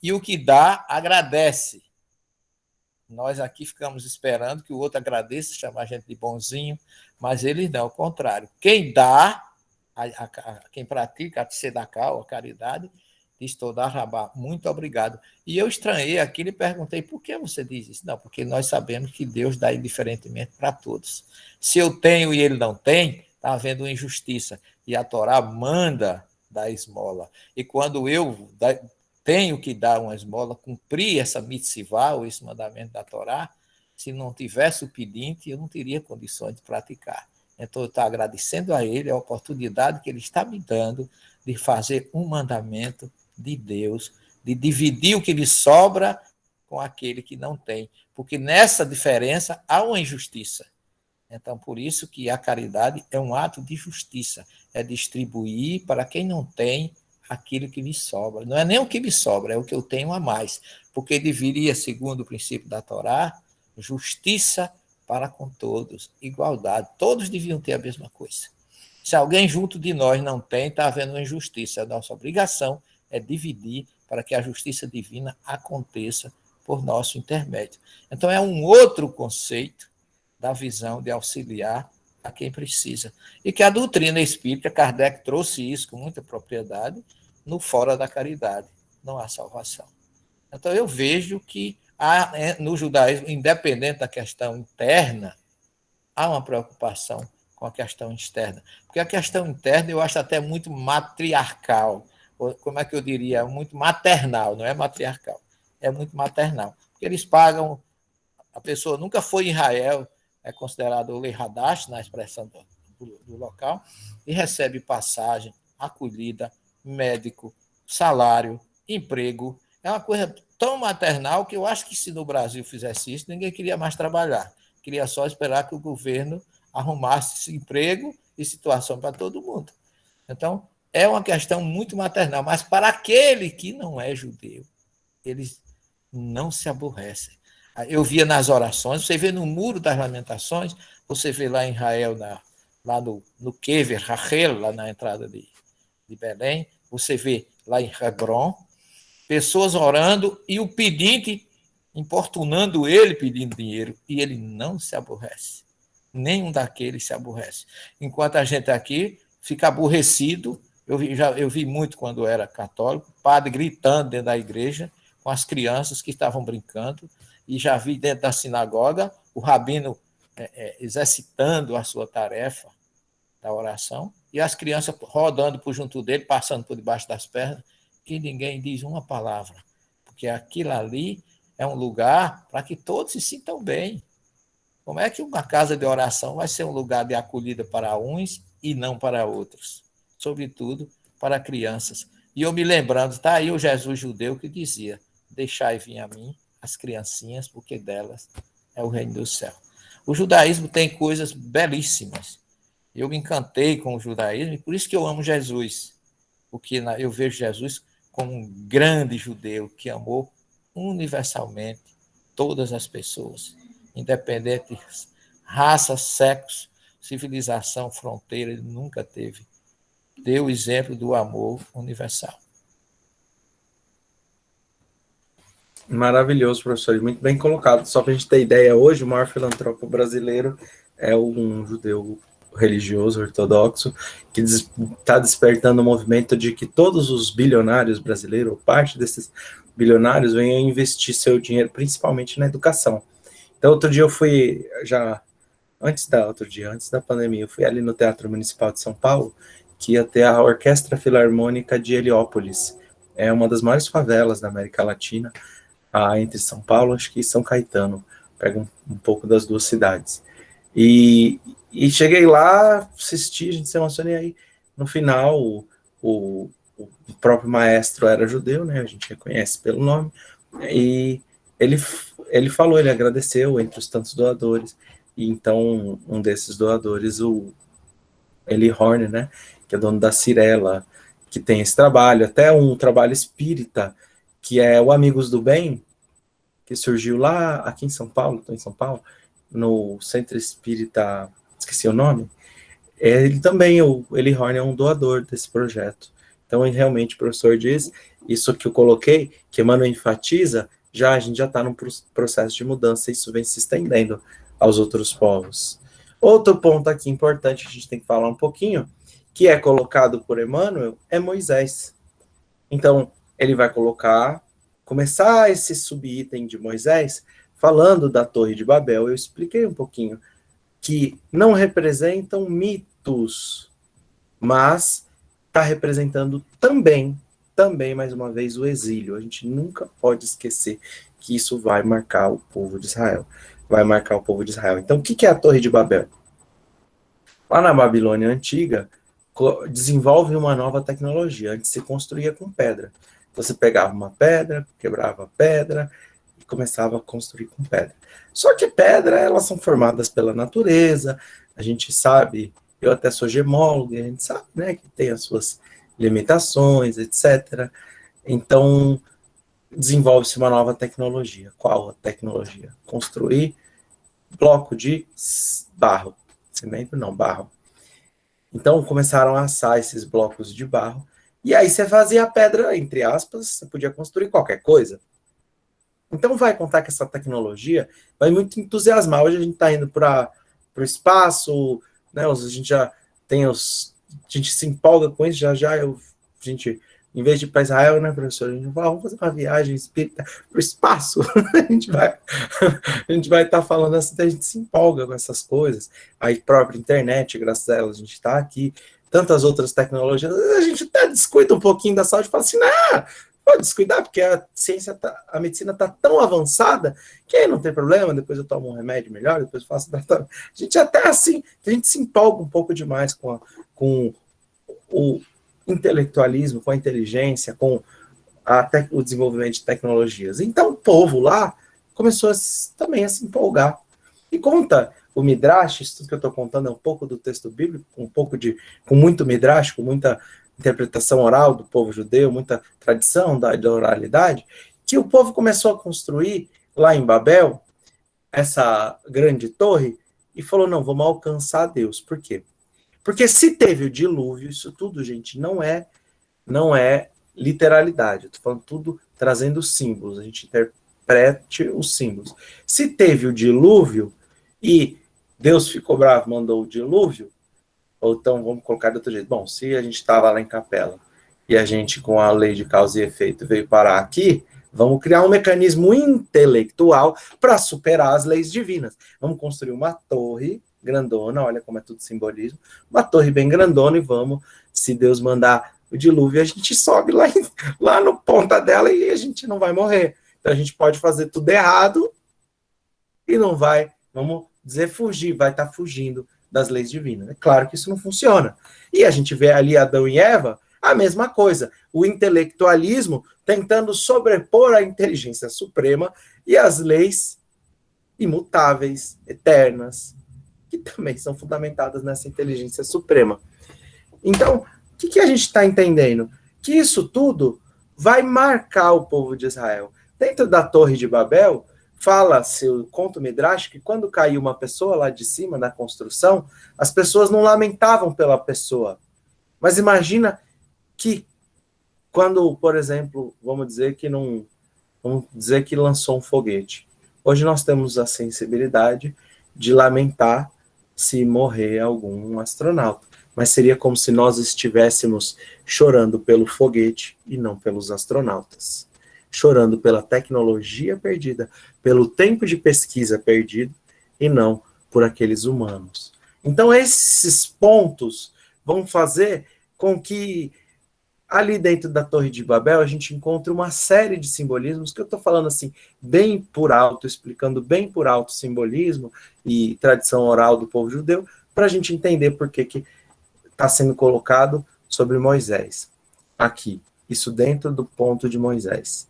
E o que dá, agradece. Nós aqui ficamos esperando que o outro agradeça, chamar a gente de bonzinho, mas eles não, ao contrário. Quem dá, quem pratica a tzedakah, a caridade, diz toda a rabá, muito obrigado. E eu estranhei aquilo e perguntei, por que você diz isso? Não, porque nós sabemos que Deus dá indiferentemente para todos. Se eu tenho e ele não tem, está havendo uma injustiça. E a Torá manda dar esmola. E quando eu tenho que dar uma esmola, cumprir essa mitzvah, ou esse mandamento da Torá, se não tivesse o pedinte, eu não teria condições de praticar. Então, eu estou agradecendo a ele a oportunidade que ele está me dando de fazer um mandamento de Deus, de dividir o que lhe sobra com aquele que não tem. Porque nessa diferença há uma injustiça. Então, por isso que a caridade é um ato de justiça, é distribuir para quem não tem aquilo que me sobra. Não é nem o que me sobra, é o que eu tenho a mais. Porque deveria, segundo o princípio da Torá, justiça para com todos, igualdade. Todos deviam ter a mesma coisa. Se alguém junto de nós não tem, está havendo uma injustiça. A nossa obrigação é dividir para que a justiça divina aconteça por nosso intermédio. Então, é um outro conceito da visão de auxiliar a quem precisa. E que a doutrina espírita, Kardec trouxe isso com muita propriedade, no Fora da Caridade. Não há salvação. Então, eu vejo que no judaísmo, independente da questão interna, há uma preocupação com a questão externa. Porque a questão interna eu acho até muito matriarcal, ou, como é que eu diria, muito maternal, não é matriarcal, é muito maternal. Porque eles pagam, a pessoa nunca foi em Israel, é considerado o Lei Hadash, na expressão do local, e recebe passagem, acolhida, médico, salário, emprego. É uma coisa tão maternal que eu acho que se no Brasil fizesse isso, ninguém queria mais trabalhar. Queria só esperar que o governo arrumasse esse emprego e situação para todo mundo. Então, é uma questão muito maternal, mas para aquele que não é judeu, eles não se aborrecem. Eu via nas orações, você vê no Muro das Lamentações, você vê lá em Israel, lá no Kever, Rachel, lá na entrada de Belém, você vê lá em Hebron, pessoas orando e o pedinte importunando ele, pedindo dinheiro, e ele não se aborrece. Nenhum daqueles se aborrece. Enquanto a gente aqui fica aborrecido, eu vi muito quando eu era católico, padre gritando dentro da igreja com as crianças que estavam brincando, e já vi dentro da sinagoga o rabino exercitando a sua tarefa da oração, e as crianças rodando por junto dele, passando por debaixo das pernas, que ninguém diz uma palavra, porque aquilo ali é um lugar para que todos se sintam bem. Como é que uma casa de oração vai ser um lugar de acolhida para uns e não para outros? Sobretudo para crianças. E eu me lembrando, está aí o Jesus judeu que dizia: deixai vir a mim as criancinhas, porque delas é o reino do céu. O judaísmo tem coisas belíssimas. Eu me encantei com o judaísmo, e por isso que eu amo Jesus. Porque eu vejo Jesus como um grande judeu que amou universalmente todas as pessoas, independente de raça, sexo, civilização, fronteira, ele nunca teve. Deu o exemplo do amor universal. Maravilhoso, professor, muito bem colocado. Só para a gente ter ideia, hoje o maior filantropo brasileiro é um judeu religioso ortodoxo que está despertando o movimento de que todos os bilionários brasileiros, ou parte desses bilionários, venham investir seu dinheiro principalmente na educação. Então, outro dia eu fui, antes da pandemia, eu fui ali no Teatro Municipal de São Paulo, que ia ter a Orquestra Filarmônica de Heliópolis. É uma das maiores favelas da América Latina, entre São Paulo, acho que São Caetano. Pega um pouco das duas cidades. E cheguei lá, assisti, a gente se emocionou, e aí, no final, o próprio maestro era judeu, né, a gente reconhece pelo nome, e ele falou, ele agradeceu entre os tantos doadores, e então um desses doadores, o Eli Horn, né, que é dono da Cirela, que tem esse trabalho, até um trabalho espírita, que é o Amigos do Bem, que surgiu lá aqui em São Paulo, estou em São Paulo, no Centro Espírita, esqueci o nome, ele também, o Eli Horn, é um doador desse projeto. Então, realmente, o professor diz, isso que eu coloquei, que Emmanuel enfatiza, a gente já está num processo de mudança, e isso vem se estendendo aos outros povos. Outro ponto aqui importante, a gente tem que falar um pouquinho, que é colocado por Emmanuel, é Moisés. Então, ele vai começar esse subitem de Moisés, falando da Torre de Babel. Eu expliquei um pouquinho que não representam mitos, mas está representando também, mais uma vez, o exílio. A gente nunca pode esquecer que isso vai marcar o povo de Israel. Então, o que é a Torre de Babel? Lá na Babilônia Antiga, desenvolve uma nova tecnologia. Antes se construía com pedra. Você pegava uma pedra, quebrava a pedra e começava a construir com pedra. Só que pedra, elas são formadas pela natureza, a gente sabe, eu até sou gemólogo, e a gente sabe, né, que tem as suas limitações, etc. Então, desenvolve-se uma nova tecnologia. Qual a tecnologia? Construir bloco de barro. Cimento não, barro. Então, começaram a assar esses blocos de barro, e aí você fazia a pedra, entre aspas, você podia construir qualquer coisa. Então, vai contar que essa tecnologia vai muito entusiasmar. Hoje a gente está indo para o espaço, né, a gente já tem a gente se empolga com isso, a gente, em vez de ir para Israel, né, professor, a gente vai, vamos fazer uma viagem espírita para o espaço. a gente vai estar falando assim, a gente se empolga com essas coisas. A própria internet, graças a ela, a gente está aqui, tantas outras tecnologias, a gente até descuida um pouquinho da saúde e fala assim, pode descuidar, porque a ciência, a medicina está tão avançada que aí não tem problema, depois eu tomo um remédio melhor, depois eu faço tratamento. A gente até assim, a gente se empolga um pouco demais com o intelectualismo, com a inteligência, com o desenvolvimento de tecnologias. Então o povo lá começou também a se empolgar. E conta o Midrash, isso tudo que eu estou contando é um pouco do texto bíblico, com muito Midrash, com muita interpretação oral do povo judeu, muita tradição da oralidade, que o povo começou a construir lá em Babel essa grande torre e falou, não, vamos alcançar Deus. Por quê? Porque se teve o dilúvio, isso tudo, gente, não é literalidade. Eu estou falando tudo trazendo símbolos. A gente interprete os símbolos. Se teve o dilúvio e Deus ficou bravo, mandou o dilúvio, ou então vamos colocar de outro jeito. Bom, se a gente estava lá em Capela e a gente, com a lei de causa e efeito, veio parar aqui, vamos criar um mecanismo intelectual para superar as leis divinas. Vamos construir uma torre grandona, olha como é tudo simbolismo, uma torre bem grandona e vamos, se Deus mandar o dilúvio, a gente sobe lá no ponta dela e a gente não vai morrer. Então a gente pode fazer tudo errado e não vai, vamos dizer, fugir, vai estar fugindo das leis divinas. É claro que isso não funciona. E a gente vê ali Adão e Eva, a mesma coisa. O intelectualismo tentando sobrepor a inteligência suprema e as leis imutáveis, eternas, que também são fundamentadas nessa inteligência suprema. Então, o que a gente está entendendo? Que isso tudo vai marcar o povo de Israel. Dentro da Torre de Babel, fala-se o conto Midrash que quando caiu uma pessoa lá de cima da construção, as pessoas não lamentavam pela pessoa. Mas imagina que quando, por exemplo, vamos dizer que lançou um foguete. Hoje nós temos a sensibilidade de lamentar se morrer algum astronauta. Mas seria como se nós estivéssemos chorando pelo foguete e não pelos astronautas. Chorando pela tecnologia perdida, pelo tempo de pesquisa perdido e não por aqueles humanos. Então esses pontos vão fazer com que ali dentro da Torre de Babel a gente encontre uma série de simbolismos que eu estou falando assim, bem por alto, explicando bem por alto simbolismo e tradição oral do povo judeu, para a gente entender por que está sendo colocado sobre Moisés. Aqui, isso dentro do ponto de Moisés.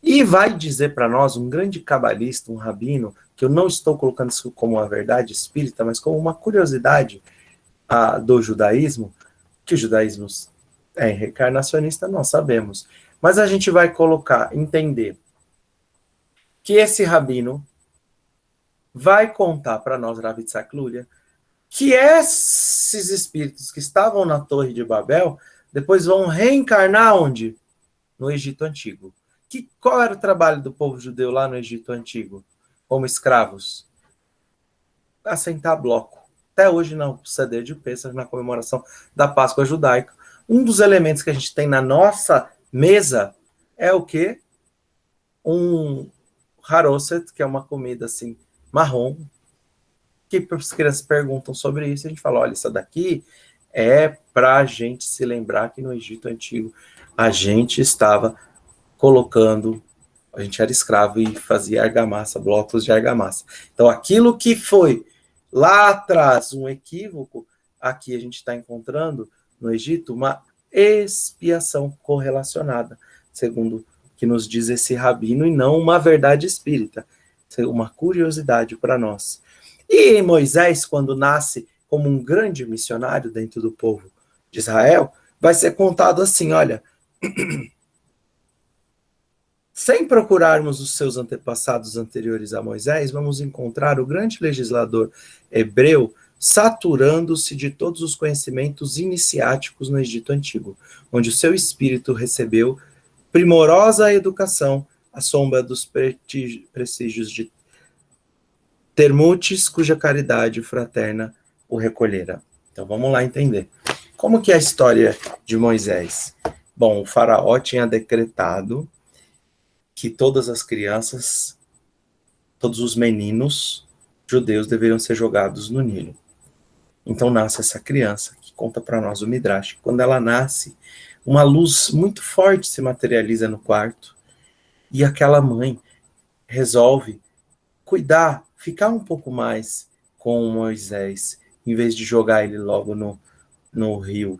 E vai dizer para nós um grande cabalista, um rabino, que eu não estou colocando isso como uma verdade espírita, mas como uma curiosidade do judaísmo, que o judaísmo é reencarnacionista, nós sabemos. Mas a gente vai entender que esse rabino vai contar para nós, Rav Yitzhak Luria, que esses espíritos que estavam na Torre de Babel, depois vão reencarnar onde? No Egito Antigo. Qual era o trabalho do povo judeu lá no Egito Antigo, como escravos? Assentar bloco. Até hoje, no Seder de Pêssar, na comemoração da Páscoa judaica, um dos elementos que a gente tem na nossa mesa é o quê? Um haroset, que é uma comida assim, marrom, que as crianças perguntam sobre isso, a gente fala, olha, isso daqui é para a gente se lembrar que no Egito Antigo a gente estava colocando, a gente era escravo e fazia argamassa, blocos de argamassa. Então, aquilo que foi lá atrás um equívoco, aqui a gente está encontrando no Egito uma expiação correlacionada, segundo o que nos diz esse rabino, e não uma verdade espírita, uma curiosidade para nós. E Moisés, quando nasce como um grande missionário dentro do povo de Israel, vai ser contado assim, olha, sem procurarmos os seus antepassados anteriores a Moisés, vamos encontrar o grande legislador hebreu saturando-se de todos os conhecimentos iniciáticos no Egito Antigo, onde o seu espírito recebeu primorosa educação à sombra dos prestígios de Termutes, cuja caridade fraterna o recolhera. Então vamos lá entender. Como que é a história de Moisés? Bom, o faraó tinha decretado que todas as crianças, todos os meninos judeus deveriam ser jogados no Nilo. Então nasce essa criança, que conta para nós o Midrash. Quando ela nasce, uma luz muito forte se materializa no quarto e aquela mãe resolve cuidar, ficar um pouco mais com Moisés, em vez de jogar ele logo no rio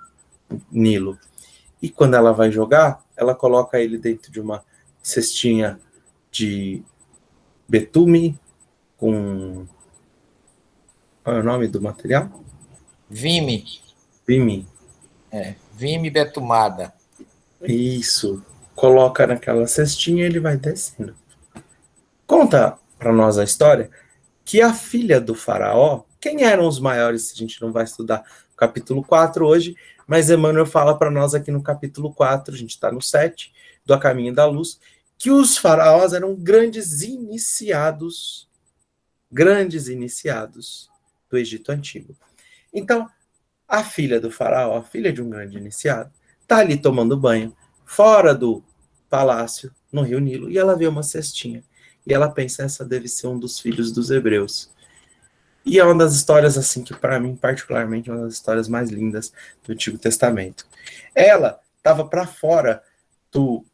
Nilo. E quando ela vai jogar, ela coloca ele dentro de uma cestinha de betume com... Qual é o nome do material? Vime. Vime. Vime betumada. Isso. Coloca naquela cestinha e ele vai descendo. Conta para nós a história que a filha do faraó, quem eram os maiores? A gente não vai estudar o capítulo 4 hoje, mas Emmanuel fala para nós aqui no capítulo 4, a gente está no 7, do A Caminho da Luz, que os faraós eram grandes iniciados do Egito Antigo. Então, a filha do faraó, filha de um grande iniciado, está ali tomando banho, fora do palácio, no rio Nilo, e ela vê uma cestinha. E ela pensa, essa deve ser um dos filhos dos hebreus. E é uma das histórias, assim, que para mim, particularmente, é uma das histórias mais lindas do Antigo Testamento. Ela estava para fora do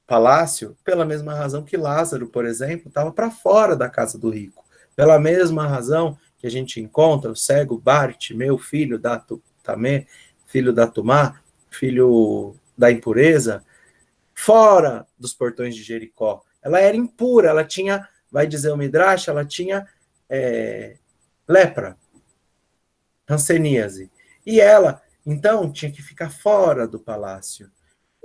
palácio pela mesma razão que Lázaro, por exemplo, estava para fora da casa do rico. Pela mesma razão que a gente encontra o cego Bartimeu, filho da Tamé, filho da Tumá, filho da impureza, fora dos portões de Jericó. Ela era impura, ela tinha, vai dizer o Midrash, ela tinha lepra, hanseníase. E ela, então, tinha que ficar fora do palácio.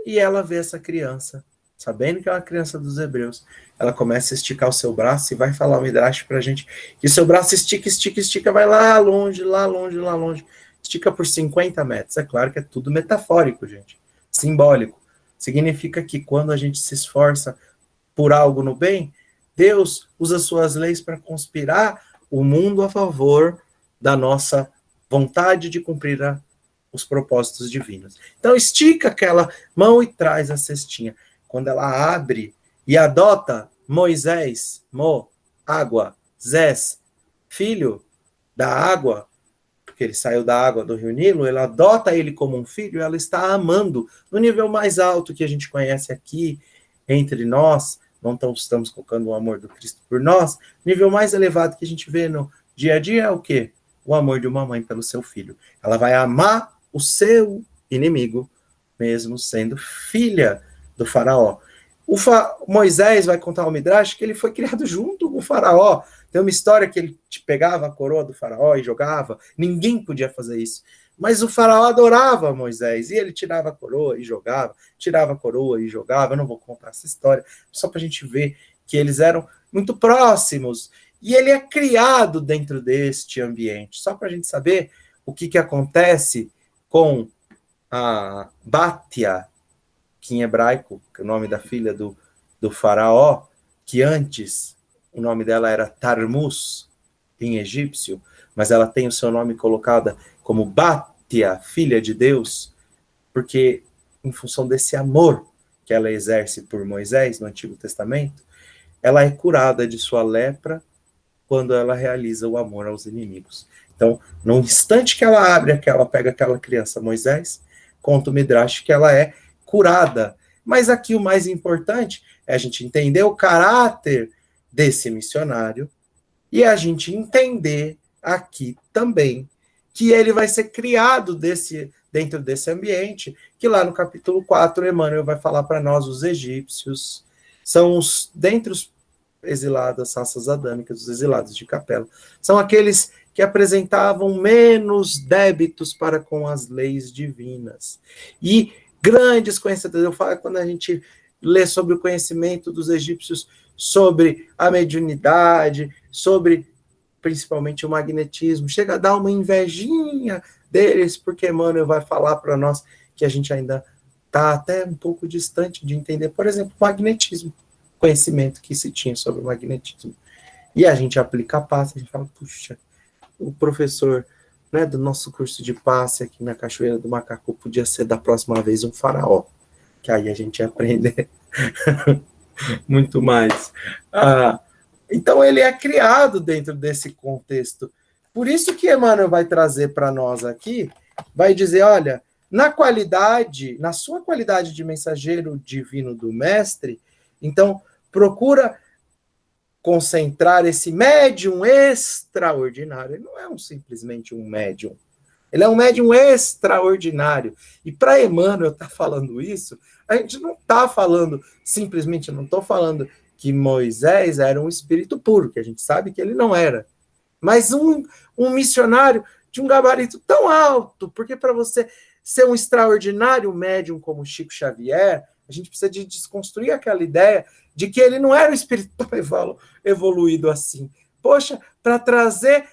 E ela vê essa criança, sabendo que é uma criança dos hebreus. Ela começa a esticar o seu braço e vai falar o Midrash pra gente que o seu braço estica, vai lá longe. Estica por 50 metros. É claro que é tudo metafórico, gente. Simbólico. Significa que quando a gente se esforça por algo no bem, Deus usa suas leis para conspirar o mundo a favor da nossa vontade de cumprir os propósitos divinos. Então, estica aquela mão e traz a cestinha. Quando ela abre e adota Moisés, água, Zés, filho da água, porque ele saiu da água do rio Nilo, ela adota ele como um filho, ela está amando no nível mais alto que a gente conhece aqui, entre nós, não estamos colocando o amor do Cristo por nós, nível mais elevado que a gente vê no dia a dia é o quê? O amor de uma mãe pelo seu filho. Ela vai amar o seu inimigo, mesmo sendo filha do faraó. Moisés vai contar ao Midrash que ele foi criado junto com o faraó. Tem uma história que ele pegava a coroa do faraó e jogava. Ninguém podia fazer isso. Mas o faraó adorava Moisés. E ele tirava a coroa e jogava. Tirava a coroa e jogava. Eu não vou contar essa história. Só para a gente ver que eles eram muito próximos. E ele é criado dentro deste ambiente. Só para a gente saber o que acontece com a Bátia, que em hebraico, que é o nome da filha do faraó, que antes o nome dela era Tarmus, em egípcio, mas ela tem o seu nome colocado como Bátia, filha de Deus, porque em função desse amor que ela exerce por Moisés no Antigo Testamento, ela é curada de sua lepra quando ela realiza o amor aos inimigos. Então, no instante que ela abre ela pega aquela criança Moisés, conta o Midrash que ela é curada. Mas aqui o mais importante é a gente entender o caráter desse missionário e a gente entender aqui também que ele vai ser criado dentro desse ambiente, que lá no capítulo 4, Emmanuel vai falar para nós, os egípcios são dentre os exilados, as raças adâmicas, os exilados de Capela, são aqueles que apresentavam menos débitos para com as leis divinas. E grandes conhecedores, eu falo quando a gente lê sobre o conhecimento dos egípcios, sobre a mediunidade, sobre principalmente o magnetismo, chega a dar uma invejinha deles, porque Emmanuel vai falar para nós que a gente ainda está até um pouco distante de entender, por exemplo, o magnetismo, conhecimento que se tinha sobre o magnetismo. E a gente aplica a passe, a gente fala, puxa, o professor, né, do nosso curso de passe aqui na Cachoeira do Macacu podia ser da próxima vez um faraó, que aí a gente ia aprender muito mais. Então ele é criado dentro desse contexto. Por isso que Emmanuel vai trazer para nós aqui, vai dizer, olha, na sua qualidade de mensageiro divino do mestre, então procura concentrar esse médium extraordinário. Ele não é simplesmente um médium. Ele é um médium extraordinário. E para Emmanuel estar falando isso, a gente não está falando, simplesmente, não estou falando que Moisés era um espírito puro, que a gente sabe que ele não era. Mas um missionário de um gabarito tão alto, porque para você ser um extraordinário médium como Chico Xavier, a gente precisa de desconstruir aquela ideia de que ele não era um espírito evoluído assim. Poxa, para trazer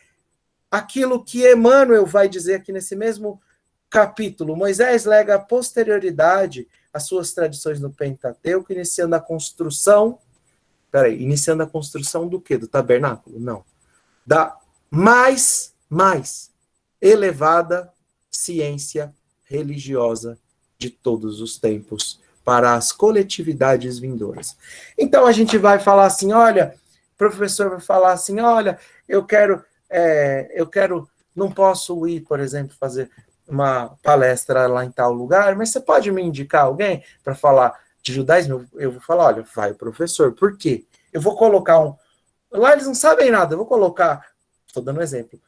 aquilo que Emmanuel vai dizer aqui nesse mesmo capítulo, Moisés lega a posterioridade às suas tradições no Pentateuco, iniciando a construção do quê? Do tabernáculo? Não. Da mais elevada ciência religiosa de todos os tempos para as coletividades vindouras. Então a gente vai falar assim, olha, o professor vai falar assim, olha, eu quero, não posso ir, por exemplo, fazer uma palestra lá em tal lugar, mas você pode me indicar alguém para falar de judaísmo? Eu vou falar, olha, vai o professor, por quê? Eu vou colocar lá eles não sabem nada, eu vou colocar, estou dando um exemplo,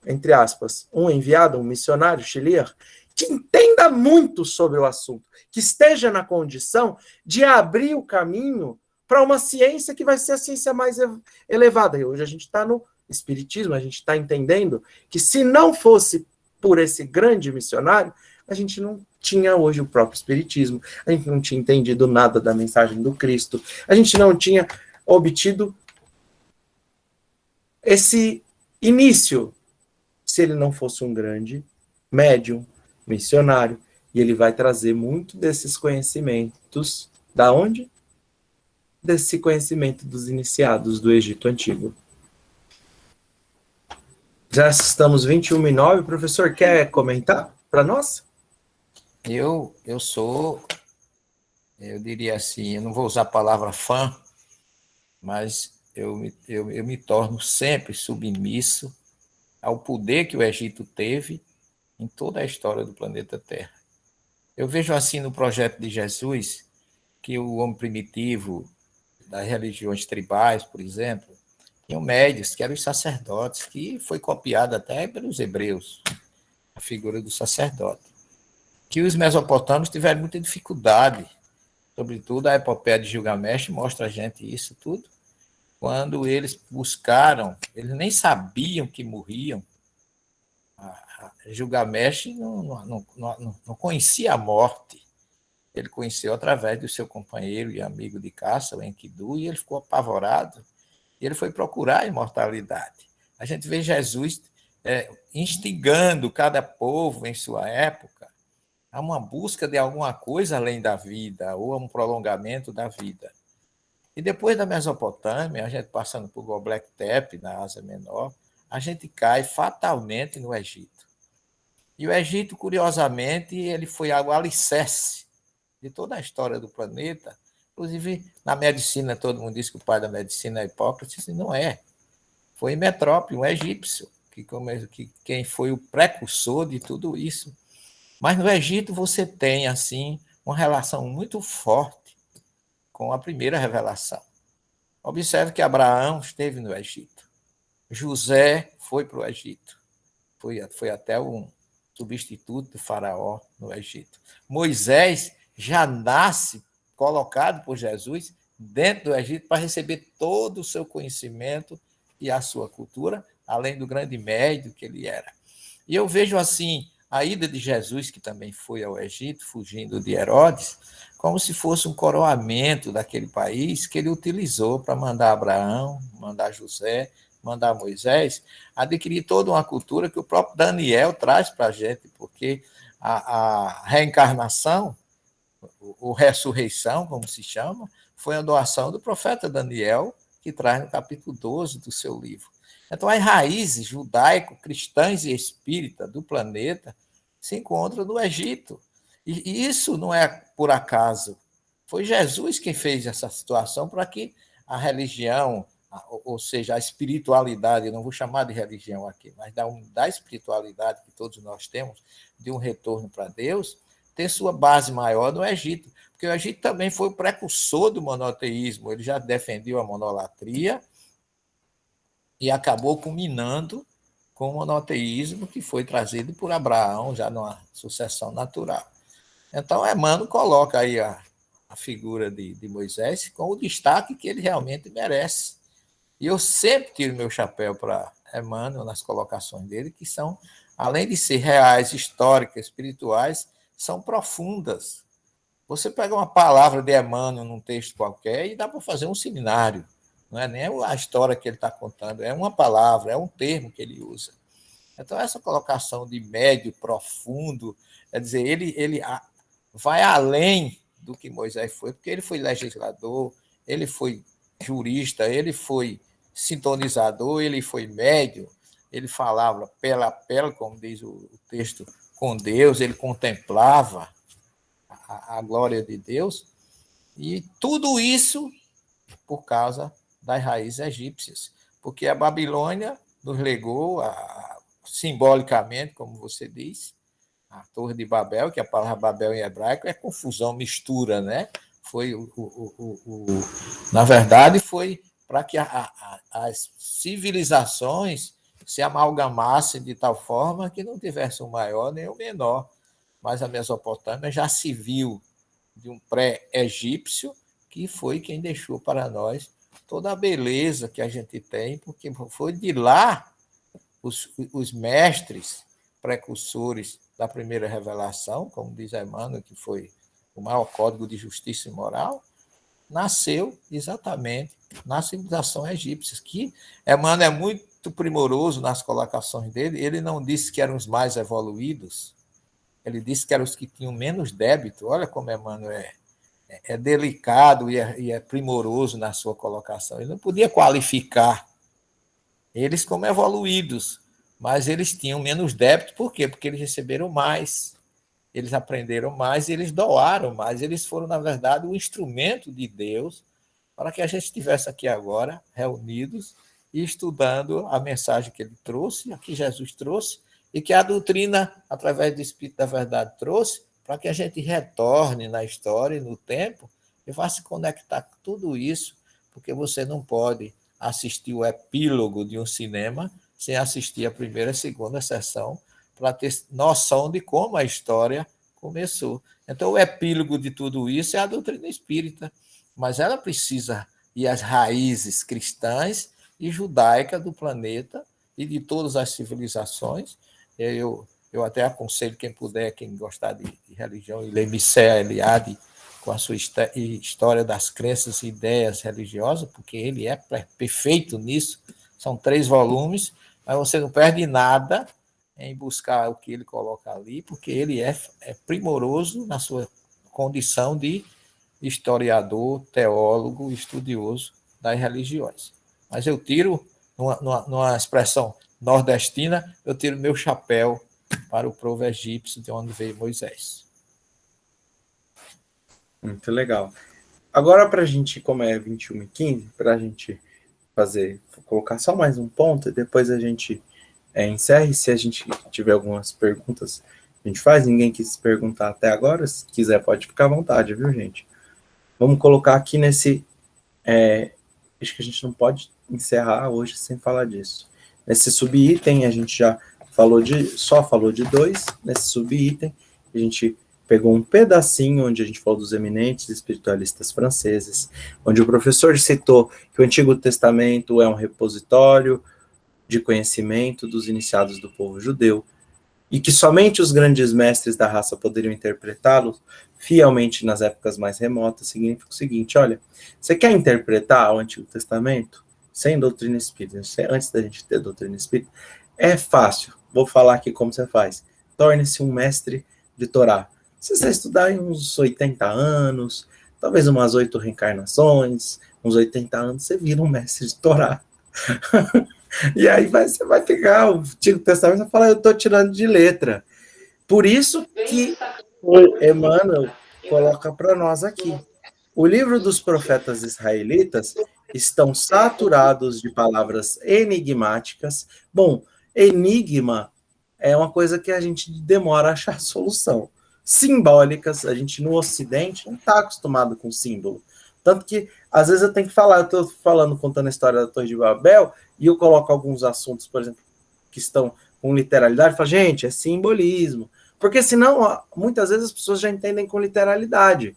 entre aspas, um enviado, um missionário, shliach, que entenda muito sobre o assunto, que esteja na condição de abrir o caminho para uma ciência que vai ser a ciência mais elevada. E hoje a gente está no espiritismo, a gente está entendendo que se não fosse por esse grande missionário, a gente não tinha hoje o próprio espiritismo, a gente não tinha entendido nada da mensagem do Cristo, a gente não tinha obtido esse início, se ele não fosse um grande médium, missionário, e ele vai trazer muito desses conhecimentos, da onde? Desse conhecimento dos iniciados do Egito Antigo. Já estamos 21h09, o professor quer comentar para nós? Eu diria assim, eu não vou usar a palavra fã, mas eu me torno sempre submisso ao poder que o Egito teve em toda a história do planeta Terra. Eu vejo assim no projeto de Jesus que o homem primitivo das religiões tribais, por exemplo, tinham médios, que eram os sacerdotes, que foi copiado até pelos hebreus, a figura do sacerdote. Que os mesopotâmios tiveram muita dificuldade, sobretudo a epopeia de Gilgamesh mostra a gente isso tudo, quando eles buscaram, eles nem sabiam que morriam. Gilgamesh não conhecia a morte, ele conheceu através do seu companheiro e amigo de caça, o Enkidu, e ele ficou apavorado, e ele foi procurar a imortalidade. A gente vê Jesus instigando cada povo em sua época a uma busca de alguma coisa além da vida, ou a um prolongamento da vida. E depois da Mesopotâmia, a gente passando por Göbekli Tepe, na Ásia Menor, a gente cai fatalmente no Egito. E o Egito, curiosamente, ele foi o alicerce de toda a história do planeta. Inclusive, na medicina, todo mundo diz que o pai da medicina é Hipócrates, e não é. Foi Metrópio, um egípcio, quem foi o precursor de tudo isso. Mas no Egito você tem, assim, uma relação muito forte com a primeira revelação. Observe que Abraão esteve no Egito. José foi para o Egito. Foi até um substituto do faraó no Egito. Moisés já nasce colocado por Jesus dentro do Egito para receber todo o seu conhecimento e a sua cultura, além do grande médium que ele era. E eu vejo assim a ida de Jesus, que também foi ao Egito, fugindo de Herodes, como se fosse um coroamento daquele país que ele utilizou para mandar Abraão, mandar José, mandar Moisés, adquirir toda uma cultura que o próprio Daniel traz para a gente, porque a reencarnação, ou ressurreição, como se chama, foi a doação do profeta Daniel, que traz no capítulo 12 do seu livro. Então, as raízes judaico-cristãs e espíritas do planeta se encontram no Egito. E isso não é por acaso. Foi Jesus quem fez essa situação para que a religião, ou seja, a espiritualidade, não vou chamar de religião aqui, mas da espiritualidade que todos nós temos, de um retorno para Deus, ter sua base maior no Egito. Porque o Egito também foi o precursor do monoteísmo, ele já defendeu a monolatria e acabou culminando com o monoteísmo que foi trazido por Abraão, já numa sucessão natural. Então, Emmanuel coloca aí a figura de Moisés com o destaque que ele realmente merece. E eu sempre tiro meu chapéu para Emmanuel nas colocações dele, que são além de ser reais, históricas, espirituais, são profundas. Você pega uma palavra de Emmanuel num texto qualquer e dá para fazer um seminário. Não é nem a história que ele está contando, é uma palavra, é um termo que ele usa. Então, essa colocação de médio, profundo, quer dizer, ele vai além do que Moisés foi, porque ele foi legislador, ele foi jurista, ele foi sintonizador, ele foi médio, ele falava pela a pela, como diz o texto, com Deus, ele contemplava a glória de Deus, e tudo isso por causa das raízes egípcias, porque a Babilônia nos legou, simbolicamente, como você diz, a Torre de Babel, que a palavra Babel em hebraico é confusão, mistura, né? Foi na verdade, foi para que as civilizações se amalgamassem de tal forma que não tivesse um maior nem um menor. Mas a Mesopotâmia já se viu de um pré-egípcio que foi quem deixou para nós toda a beleza que a gente tem, porque foi de lá os mestres precursores da primeira revelação, como diz Emmanuel, que foi o maior código de justiça e moral, nasceu exatamente na civilização egípcia, que Emmanuel é muito primoroso nas colocações dele, ele não disse que eram os mais evoluídos, ele disse que eram os que tinham menos débito. Olha como Emmanuel é delicado e é primoroso na sua colocação. Ele não podia qualificar eles como evoluídos, mas eles tinham menos débito. Por quê? Porque eles receberam mais, eles aprenderam mais, eles doaram mais. Eles foram, na verdade, o instrumento de Deus para que a gente estivesse aqui agora, reunidos, e estudando a mensagem que ele trouxe, a que Jesus trouxe, e que a doutrina, através do Espírito da Verdade, trouxe, para que a gente retorne na história e no tempo e vá se conectar com tudo isso, porque você não pode assistir o epílogo de um cinema sem assistir a primeira e segunda sessão, para ter noção de como a história começou. Então, o epílogo de tudo isso é a doutrina espírita, mas ela precisa ir às raízes cristãs e judaicas do planeta e de todas as civilizações. Eu até aconselho quem puder, quem gostar de religião, e ler Mircea Eliade com a sua história das crenças e ideias religiosas, porque ele é perfeito nisso. São 3 volumes, mas você não perde nada em buscar o que ele coloca ali, porque ele é primoroso na sua condição de historiador, teólogo, estudioso das religiões. Mas eu tiro, numa expressão nordestina, eu tiro meu chapéu para o povo egípcio, de onde veio Moisés. Muito legal. Agora, para a gente, como é 21h15, para a gente colocar só mais um ponto, e depois a gente encerra, e se a gente tiver algumas perguntas, a gente faz. Ninguém quis perguntar até agora, se quiser pode ficar à vontade, viu, gente? Vamos colocar aqui nesse... acho que a gente não pode encerrar hoje sem falar disso. Nesse subitem, a gente já só falou de 2, nesse subitem, a gente pegou um pedacinho onde a gente falou dos eminentes espiritualistas franceses, onde o professor citou que o Antigo Testamento é um repositório de conhecimento dos iniciados do povo judeu, e que somente os grandes mestres da raça poderiam interpretá-lo fielmente nas épocas mais remotas. Significa o seguinte: olha, você quer interpretar o Antigo Testamento sem doutrina espírita, antes da gente ter doutrina espírita, é fácil. Vou falar aqui como você faz. Torne-se um mestre de Torá. Se você estudar em uns 80 anos, talvez umas 8 reencarnações, uns 80 anos, você vira um mestre de Torá. E aí você vai pegar o Antigo Testamento e vai falar: eu estou tirando de letra. Por isso que o Emmanuel coloca para nós aqui. O livro dos profetas israelitas estão saturados de palavras enigmáticas. Bom, enigma é uma coisa que a gente demora a achar solução. Simbólicas, a gente no Ocidente não está acostumado com símbolo. Tanto que, às vezes, eu tenho que falar, eu estou contando a história da Torre de Babel, e eu coloco alguns assuntos, por exemplo, que estão com literalidade, e falo, gente, é simbolismo. Porque senão, muitas vezes, as pessoas já entendem com literalidade.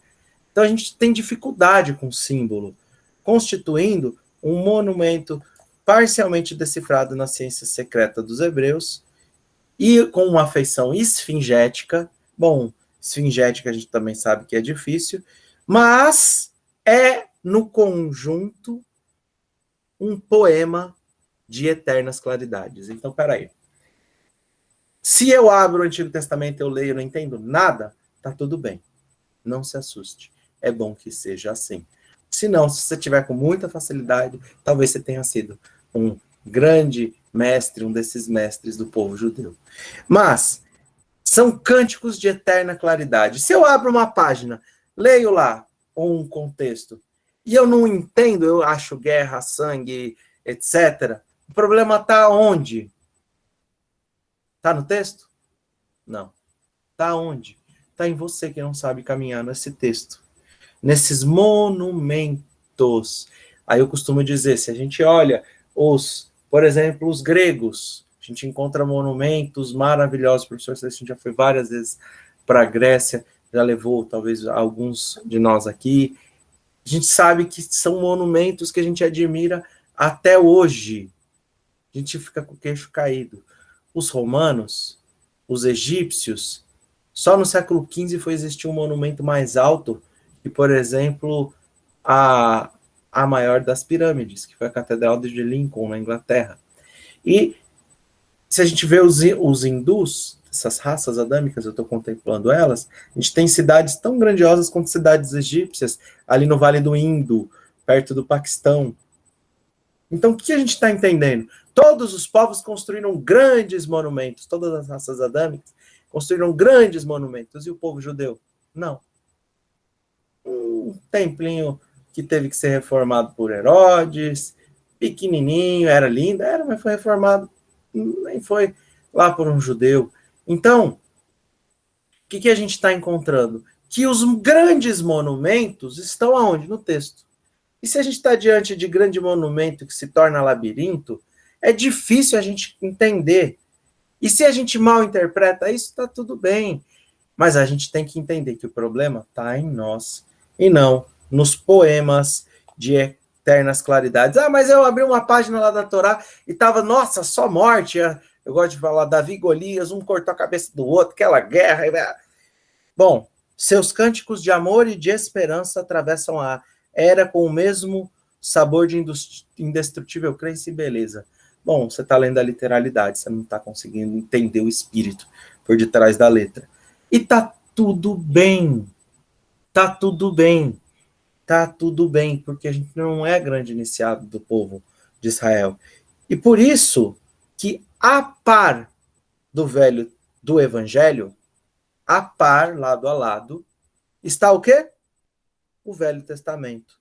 Então, a gente tem dificuldade com símbolo, constituindo um monumento parcialmente decifrado na ciência secreta dos hebreus, e com uma afeição esfingética. Bom, esfingética a gente também sabe que é difícil, mas é, no conjunto, um poema de eternas claridades. Então, peraí. Se eu abro o Antigo Testamento, eu leio e não entendo nada, tá tudo bem. Não se assuste. É bom que seja assim. Se não, se você tiver com muita facilidade, talvez você tenha sido um grande mestre, um desses mestres do povo judeu. Mas são cânticos de eterna claridade. Se eu abro uma página, leio lá um contexto, e eu não entendo, eu acho guerra, sangue, etc. O problema está onde? Está no texto? Não. Está onde? Está em você que não sabe caminhar nesse texto. Nesses monumentos. Aí eu costumo dizer, se a gente olha por exemplo, os gregos, a gente encontra monumentos maravilhosos. O professor Celestino já foi várias vezes para a Grécia, já levou talvez alguns de nós aqui. A gente sabe que são monumentos que a gente admira até hoje. A gente fica com o queixo caído. Os romanos, os egípcios, só no século XV foi existir um monumento mais alto que, por exemplo, a maior das pirâmides, que foi a Catedral de Lincoln, na Inglaterra. E se a gente vê os hindus, essas raças adâmicas, eu estou contemplando elas, a gente tem cidades tão grandiosas quanto cidades egípcias, ali no Vale do Indo, perto do Paquistão. Então, o que a gente está entendendo? Todos os povos construíram grandes monumentos, todas as raças adâmicas construíram grandes monumentos, e o povo judeu? Não. Um templinho que teve que ser reformado por Herodes, pequenininho, era lindo, mas foi reformado, nem foi lá por um judeu. Então, o que a gente está encontrando? Que os grandes monumentos estão aonde? No texto. E se a gente está diante de grande monumento que se torna labirinto, é difícil a gente entender. E se a gente mal interpreta isso, está tudo bem. Mas a gente tem que entender que o problema está em nós, e não nos poemas de eternas claridades. Mas eu abri uma página lá da Torá e estava, nossa, só morte. Eu gosto de falar Davi e Golias, um cortou a cabeça do outro, aquela guerra. Bom, seus cânticos de amor e de esperança atravessam a era com o mesmo sabor de indestrutível crença e beleza. Bom, você está lendo a literalidade, você não está conseguindo entender o espírito por detrás da letra. E tá tudo bem. Tá tudo bem. Tá tudo bem, porque a gente não é grande iniciado do povo de Israel. E por isso que, a par do evangelho, a par, lado a lado, está o quê? O Velho Testamento,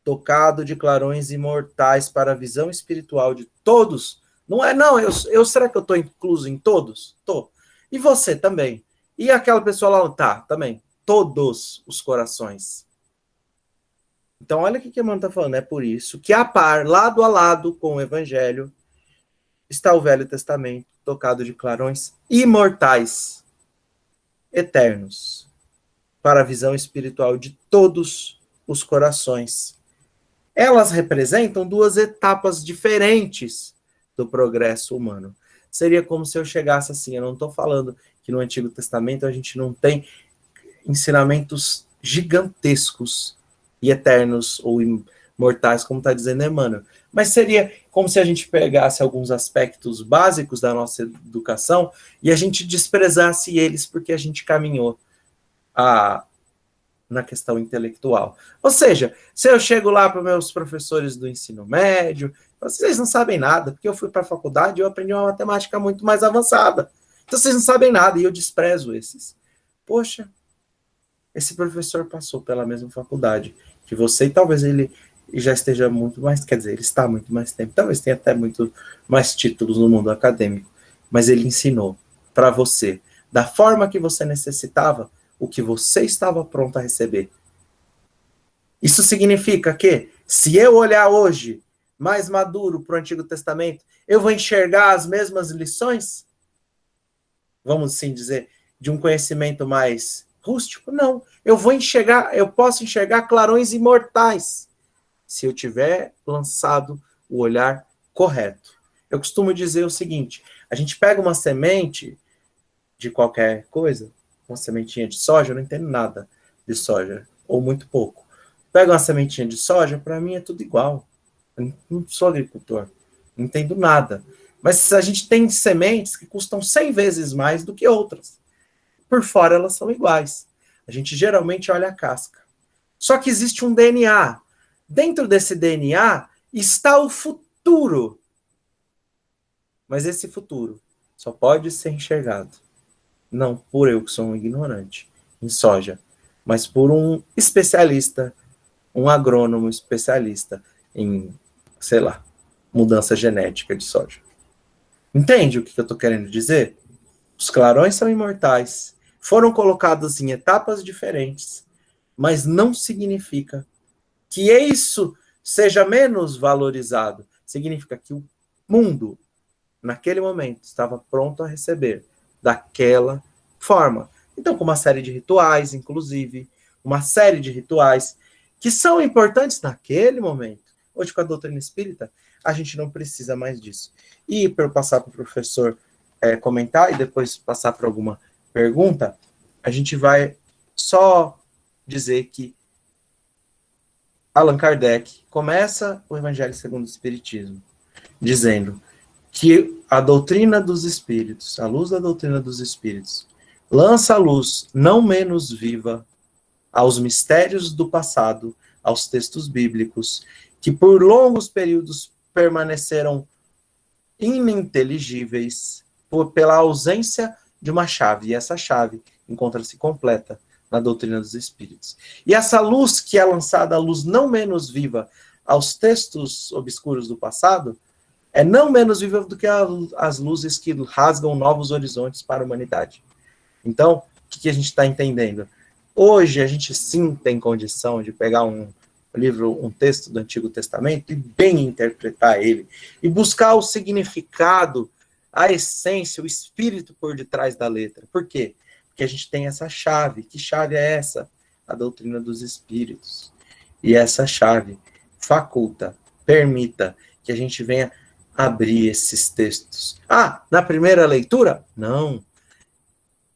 tocado de clarões imortais para a visão espiritual de todos. Não é, não, será que eu estou incluso em todos? Tô. E você também. E aquela pessoa lá, tá, também. Todos os corações. Então, olha o que a Emmanuel está falando. É por isso que, a par, lado a lado com o Evangelho, está o Velho Testamento, tocado de clarões imortais, eternos, para a visão espiritual de todos os corações. Elas representam duas etapas diferentes do progresso humano. Seria como se eu chegasse assim, eu não estou falando que no Antigo Testamento a gente não tem ensinamentos gigantescos e eternos ou imortais, como está dizendo Emmanuel. Mas seria como se a gente pegasse alguns aspectos básicos da nossa educação e a gente desprezasse eles porque a gente caminhou na questão intelectual. Ou seja, se eu chego lá para os meus professores do ensino médio, vocês não sabem nada, porque eu fui para a faculdade e eu aprendi uma matemática muito mais avançada. Então vocês não sabem nada e eu desprezo esses. Poxa, esse professor passou pela mesma faculdade que você e talvez ele já esteja muito mais, quer dizer, ele está muito mais tempo, talvez tenha até muito mais títulos no mundo acadêmico, mas ele ensinou para você, da forma que você necessitava, o que você estava pronto a receber. Isso significa que, se eu olhar hoje, mais maduro para o Antigo Testamento, eu vou enxergar as mesmas lições? Vamos assim dizer, de um conhecimento mais rústico? Não. Eu posso enxergar clarões imortais, se eu tiver lançado o olhar correto. Eu costumo dizer o seguinte, A gente pega uma semente de qualquer coisa, uma sementinha de soja, eu não entendo nada de soja, ou muito pouco. Pega uma sementinha de soja, para mim é tudo igual. Eu não sou agricultor, não entendo nada. Mas a gente tem sementes que custam 100 vezes mais do que outras. Por fora elas são iguais. A gente geralmente olha a casca. Só que existe um DNA. Dentro desse DNA está o futuro. Mas esse futuro só pode ser enxergado, não por eu que sou um ignorante em soja, mas por um especialista, um agrônomo especialista em, sei lá, mudança genética de soja. Entende o que eu estou querendo dizer? Os clarões são imortais, foram colocados em etapas diferentes, mas não significa que isso seja menos valorizado. Significa que o mundo, naquele momento, estava pronto a receber daquela forma. Então, com uma série de rituais, inclusive, uma série de rituais que são importantes naquele momento. Hoje, com a doutrina espírita, a gente não precisa mais disso. E para eu passar para o professor comentar e depois passar para alguma pergunta, a gente vai só dizer que Allan Kardec começa o Evangelho segundo o Espiritismo dizendo que a doutrina dos espíritos, a luz da doutrina dos espíritos, lança a luz não menos viva aos mistérios do passado, aos textos bíblicos, que por longos períodos permaneceram ininteligíveis pela ausência de uma chave, e essa chave encontra-se completa na doutrina dos espíritos. E essa luz que é lançada, a luz não menos viva aos textos obscuros do passado, é não menos viva do que as luzes que rasgam novos horizontes para a humanidade. Então, o que a gente está entendendo? Hoje, a gente sim tem condição de pegar um livro, um texto do Antigo Testamento e bem interpretar ele, e buscar o significado, a essência, o espírito por detrás da letra. Por quê? Porque a gente tem essa chave. Que chave é essa? A doutrina dos espíritos. E essa chave faculta, permita que a gente venha abrir esses textos. Ah, na primeira leitura? Não.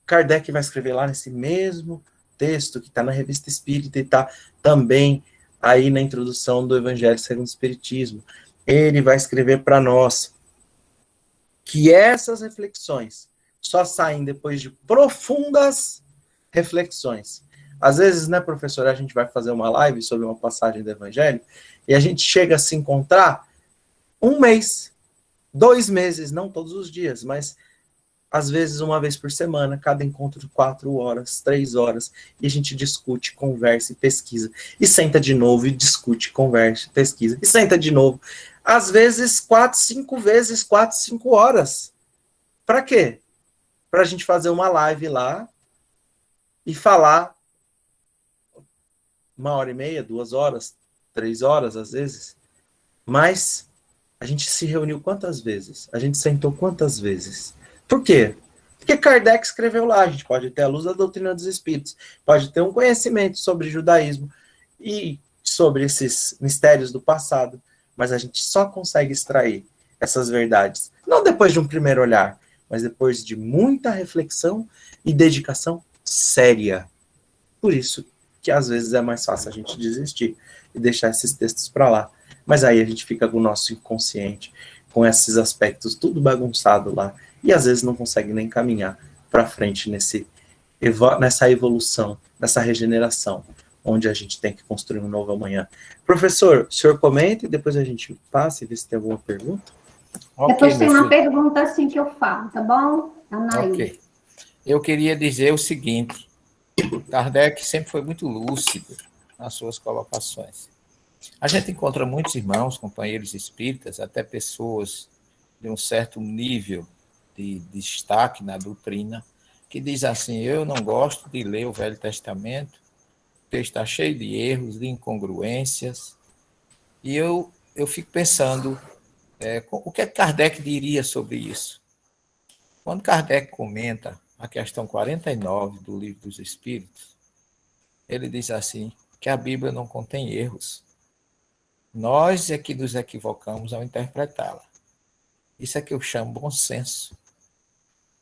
Kardec vai escrever lá nesse mesmo texto que está na Revista Espírita e está também aí na introdução do Evangelho segundo o Espiritismo. Ele vai escrever para nós que essas reflexões só saem depois de profundas reflexões. Às vezes, né, professor, a gente vai fazer uma live sobre uma passagem do Evangelho e a gente chega a se encontrar 1 mês, 2 meses, não todos os dias, mas às vezes 1 vez por semana, cada encontro de 4 horas, 3 horas, e a gente discute, conversa e pesquisa. E senta de novo e discute, conversa, pesquisa. E senta de novo. Às vezes 4, 5 vezes, 4, 5 horas. Para quê? Para a gente fazer uma live lá e falar 1h30, 2 horas, 3 horas às vezes. Mas a gente se reuniu quantas vezes? A gente sentou quantas vezes? Por quê? Porque Kardec escreveu lá, a gente pode ter a luz da doutrina dos espíritos, pode ter um conhecimento sobre judaísmo e sobre esses mistérios do passado, mas a gente só consegue extrair essas verdades, não depois de um primeiro olhar, mas depois de muita reflexão e dedicação séria. Por isso que às vezes é mais fácil a gente desistir e deixar esses textos para lá. Mas aí a gente fica com o nosso inconsciente, com esses aspectos tudo bagunçado lá, e às vezes não consegue nem caminhar para frente nessa evolução, nessa regeneração, onde a gente tem que construir um novo amanhã. Professor, o senhor comenta e depois a gente passa e vê se tem alguma pergunta. Depois tem uma pergunta assim que eu falo, tá bom? Anaí. Ok. Eu queria dizer o seguinte, Kardec sempre foi muito lúcido nas suas colocações. A gente encontra muitos irmãos, companheiros espíritas, até pessoas de um certo nível de destaque na doutrina, que diz assim, eu não gosto de ler o Velho Testamento, porque está cheio de erros, de incongruências, e eu fico pensando, o que Kardec diria sobre isso? Quando Kardec comenta a questão 49 do Livro dos Espíritos, ele diz assim, que a Bíblia não contém erros. Nós é que nos equivocamos ao interpretá-la. Isso é que eu chamo bom senso.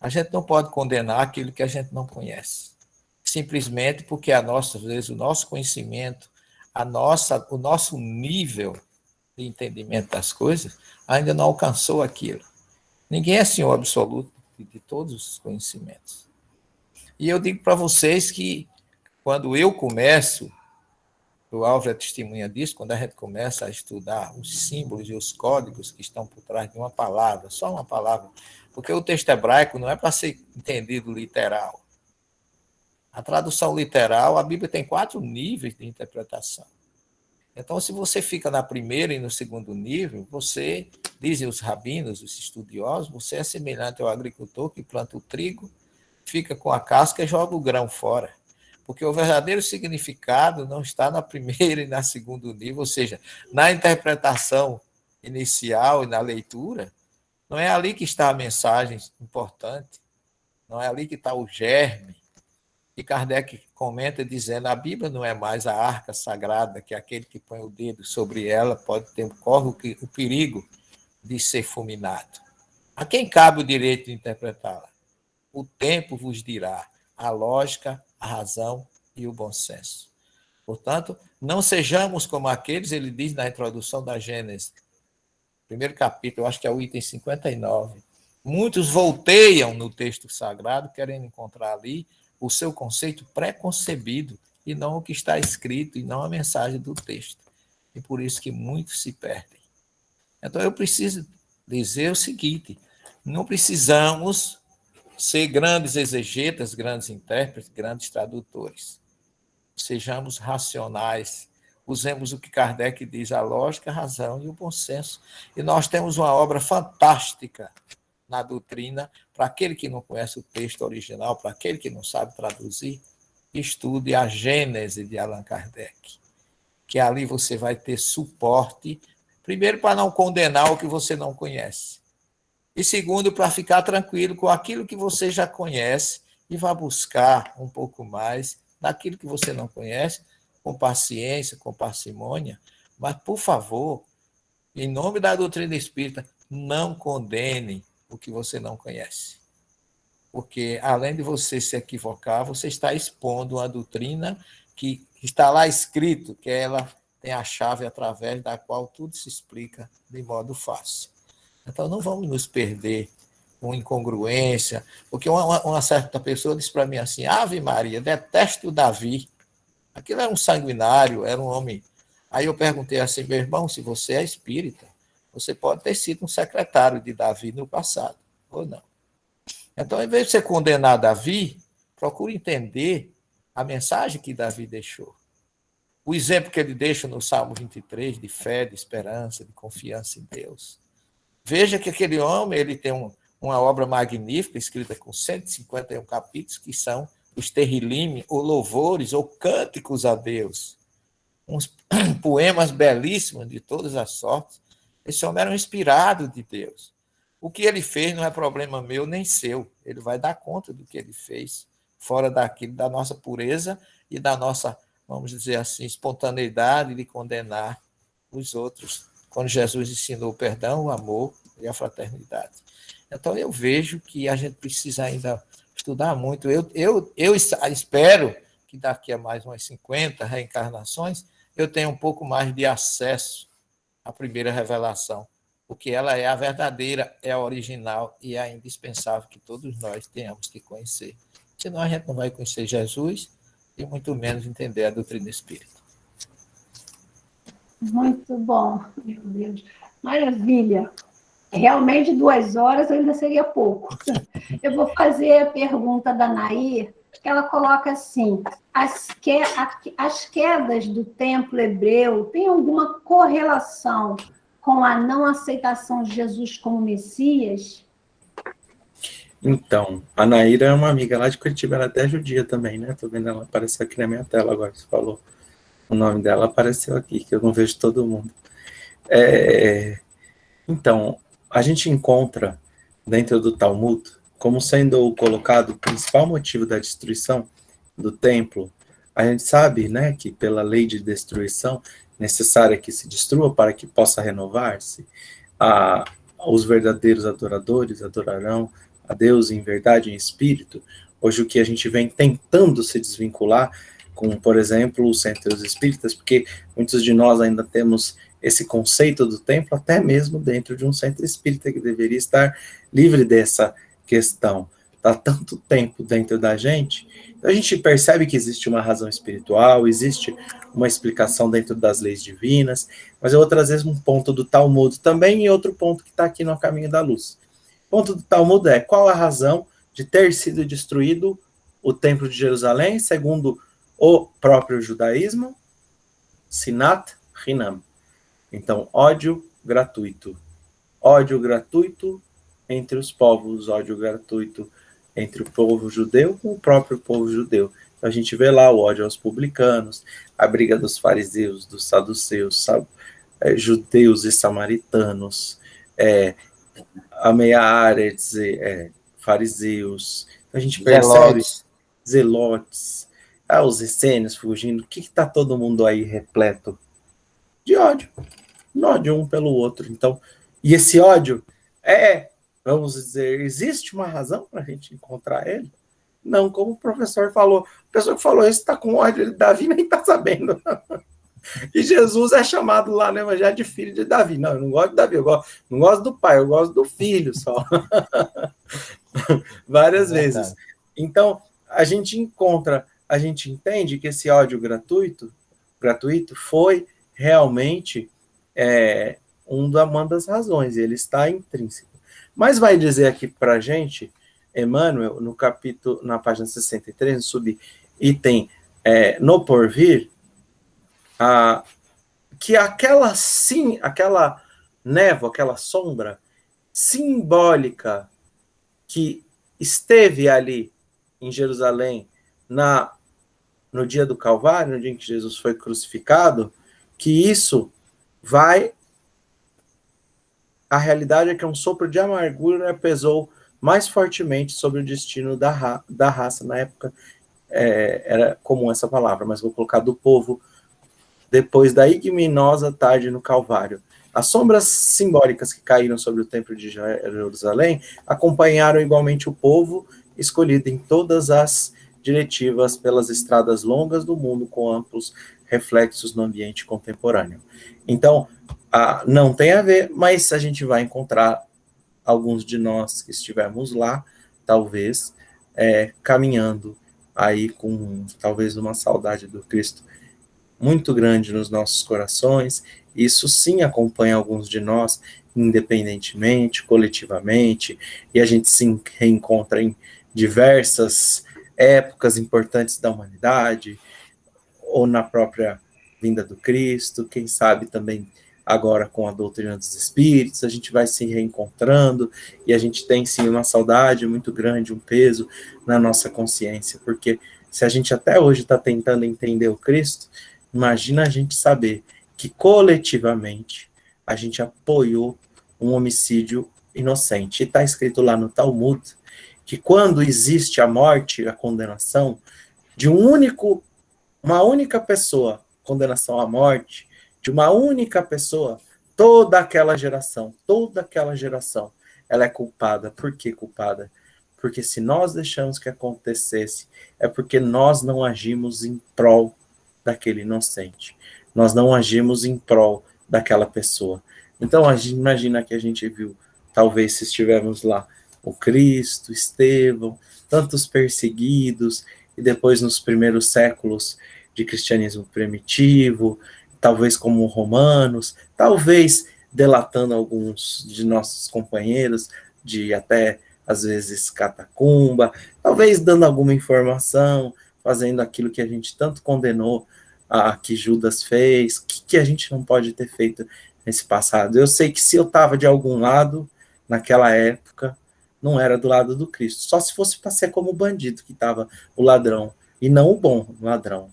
A gente não pode condenar aquilo que a gente não conhece, simplesmente porque às vezes, o nosso conhecimento, o nosso nível de entendimento das coisas ainda não alcançou aquilo. Ninguém é senhor absoluto de todos os conhecimentos. E eu digo para vocês que, quando eu começo, o Álvaro é testemunha disso, quando a gente começa a estudar os símbolos e os códigos que estão por trás de uma palavra, só uma palavra, porque o texto hebraico não é para ser entendido literal. A tradução literal, a Bíblia tem 4 níveis de interpretação. Então, se você fica na primeira e no segundo nível, você, dizem os rabinos, os estudiosos, você é semelhante ao agricultor que planta o trigo, fica com a casca e joga o grão fora. Porque o verdadeiro significado não está na primeira e na segundo nível, ou seja, na interpretação inicial e na leitura, não é ali que está a mensagem importante, não é ali que está o germe. E Kardec comenta dizendo: a Bíblia não é mais a arca sagrada, que aquele que põe o dedo sobre ela corre o perigo de ser fulminado. A quem cabe o direito de interpretá-la? O tempo vos dirá a lógica, a razão e o bom senso. Portanto, não sejamos como aqueles, ele diz na introdução da Gênesis, primeiro capítulo, eu acho que é o item 59. Muitos volteiam no texto sagrado, querendo encontrar ali o seu conceito pré-concebido e não o que está escrito e não a mensagem do texto. E por isso que muitos se perdem. Então, eu preciso dizer o seguinte: não precisamos ser grandes exegetas, grandes intérpretes, grandes tradutores. Sejamos racionais, usemos o que Kardec diz, a lógica, a razão e o bom senso. E nós temos uma obra fantástica na doutrina, para aquele que não conhece o texto original, para aquele que não sabe traduzir, estude a Gênese de Allan Kardec, que ali você vai ter suporte, primeiro, para não condenar o que você não conhece, e segundo, para ficar tranquilo com aquilo que você já conhece e vá buscar um pouco mais daquilo que você não conhece, com paciência, com parcimônia, mas, por favor, em nome da doutrina espírita, não condene o que você não conhece. Porque, além de você se equivocar, você está expondo uma doutrina que está lá escrito, que ela tem a chave através da qual tudo se explica de modo fácil. Então, não vamos nos perder com incongruência, porque uma certa pessoa disse para mim assim: Ave Maria, detesto Davi. Aquilo era um sanguinário, era um homem. Aí eu perguntei assim: meu irmão, se você é espírita, você pode ter sido um secretário de Davi no passado, ou não. Então, em vez de você condenar Davi, procure entender a mensagem que Davi deixou. O exemplo que ele deixa no Salmo 23, de fé, de esperança, de confiança em Deus. Veja que aquele homem ele tem uma obra magnífica, escrita com 151 capítulos, que são os Terrilim, ou louvores, ou cânticos a Deus. Uns poemas belíssimos de todas as sortes. Esse homem era um inspirado de Deus. O que ele fez não é problema meu nem seu. Ele vai dar conta do que ele fez, fora daquilo, da nossa pureza e da nossa, vamos dizer assim, espontaneidade de condenar os outros, quando Jesus ensinou o perdão, o amor e a fraternidade. Então, eu vejo que a gente precisa ainda estudar muito. Eu espero que daqui a mais umas 50 reencarnações eu tenha um pouco mais de acesso à primeira revelação, porque ela é a verdadeira, é a original e é a indispensável que todos nós tenhamos que conhecer. Senão a gente não vai conhecer Jesus e muito menos entender a doutrina espírita. Muito bom, meu Deus. Maravilha. Realmente 2 horas ainda seria pouco. Eu vou fazer a pergunta da Nair, que ela coloca assim: as quedas do templo hebreu têm alguma correlação com a não aceitação de Jesus como Messias? Então, a Naira é uma amiga lá de Curitiba, ela é até judia também, né? Tô vendo ela aparecer aqui na minha tela agora, você falou. O nome dela apareceu aqui, que eu não vejo todo mundo. Então, a gente encontra dentro do Talmud como sendo colocado o principal motivo da destruição do templo. A gente sabe, né, que pela lei de destruição necessária que se destrua para que possa renovar-se, os verdadeiros adoradores adorarão a Deus em verdade e em espírito. Hoje o que a gente vem tentando se desvincular com, por exemplo, os centros espíritas, porque muitos de nós ainda temos esse conceito do templo até mesmo dentro de um centro espírita que deveria estar livre dessa questão. Está tanto tempo dentro da gente, então a gente percebe que existe uma razão espiritual, existe uma explicação dentro das leis divinas, mas eu vou trazer um ponto do Talmud também e outro ponto que está aqui no Caminho da Luz. O ponto do Talmud é: qual a razão de ter sido destruído o Templo de Jerusalém, segundo o próprio judaísmo? Sinat Hinam. Então, ódio gratuito. Ódio gratuito entre os povos, ódio gratuito entre o povo judeu com o próprio povo judeu. Então, a gente vê lá o ódio aos publicanos, a briga dos fariseus, dos saduceus, judeus e samaritanos, a meia área, fariseus. Então, a gente percebe zelotes, os essênios fugindo. O que está todo mundo aí repleto? De ódio. Ódio um pelo outro. Então, e esse ódio vamos dizer, existe uma razão para a gente encontrar ele? Não, como o professor falou. A pessoa que falou isso está com ódio de Davi, nem está sabendo. E Jesus é chamado lá no Evangelho de filho de Davi. Não, eu não gosto de Davi, não gosto do pai, eu gosto do filho só. Várias vezes. Então, a gente entende que esse ódio gratuito foi realmente uma das razões, ele está intrínseco. Mas vai dizer aqui para a gente, Emmanuel, na página 63, no subitem no porvir, que aquela névoa, aquela sombra simbólica que esteve ali em Jerusalém no dia do Calvário, no dia em que Jesus foi crucificado, que isso a realidade é que um sopro de amargura pesou mais fortemente sobre o destino da raça. Na época era comum essa palavra, mas vou colocar do povo, depois da ignominiosa tarde no Calvário. As sombras simbólicas que caíram sobre o templo de Jerusalém acompanharam igualmente o povo escolhido em todas as diretivas pelas estradas longas do mundo, com amplos reflexos no ambiente contemporâneo. Então, não tem a ver, mas a gente vai encontrar alguns de nós que estivemos lá, talvez, caminhando aí com talvez uma saudade do Cristo muito grande nos nossos corações. Isso sim acompanha alguns de nós, independentemente, coletivamente, e a gente se reencontra em diversas épocas importantes da humanidade, ou na própria vinda do Cristo, quem sabe também agora com a doutrina dos espíritos, a gente vai se reencontrando, e a gente tem sim uma saudade muito grande, um peso na nossa consciência, porque se a gente até hoje está tentando entender o Cristo, imagina a gente saber que coletivamente a gente apoiou um homicídio inocente. E está escrito lá no Talmud que quando existe a morte, a condenação de uma única pessoa, condenação à morte, de uma única pessoa, toda aquela geração, ela é culpada. Por que culpada? Porque se nós deixamos que acontecesse, é porque nós não agimos em prol daquele inocente. Nós não agimos em prol daquela pessoa. Então, imagina que a gente viu, talvez se estivermos lá, o Cristo, Estevão, tantos perseguidos, e depois nos primeiros séculos de cristianismo primitivo, talvez como romanos, talvez delatando alguns de nossos companheiros, de até, às vezes, catacumba, talvez dando alguma informação, fazendo aquilo que a gente tanto condenou, que Judas fez, que a gente não pode ter feito nesse passado. Eu sei que se eu estava de algum lado, naquela época, não era do lado do Cristo, só se fosse para ser como o bandido que estava, o ladrão, e não o bom ladrão,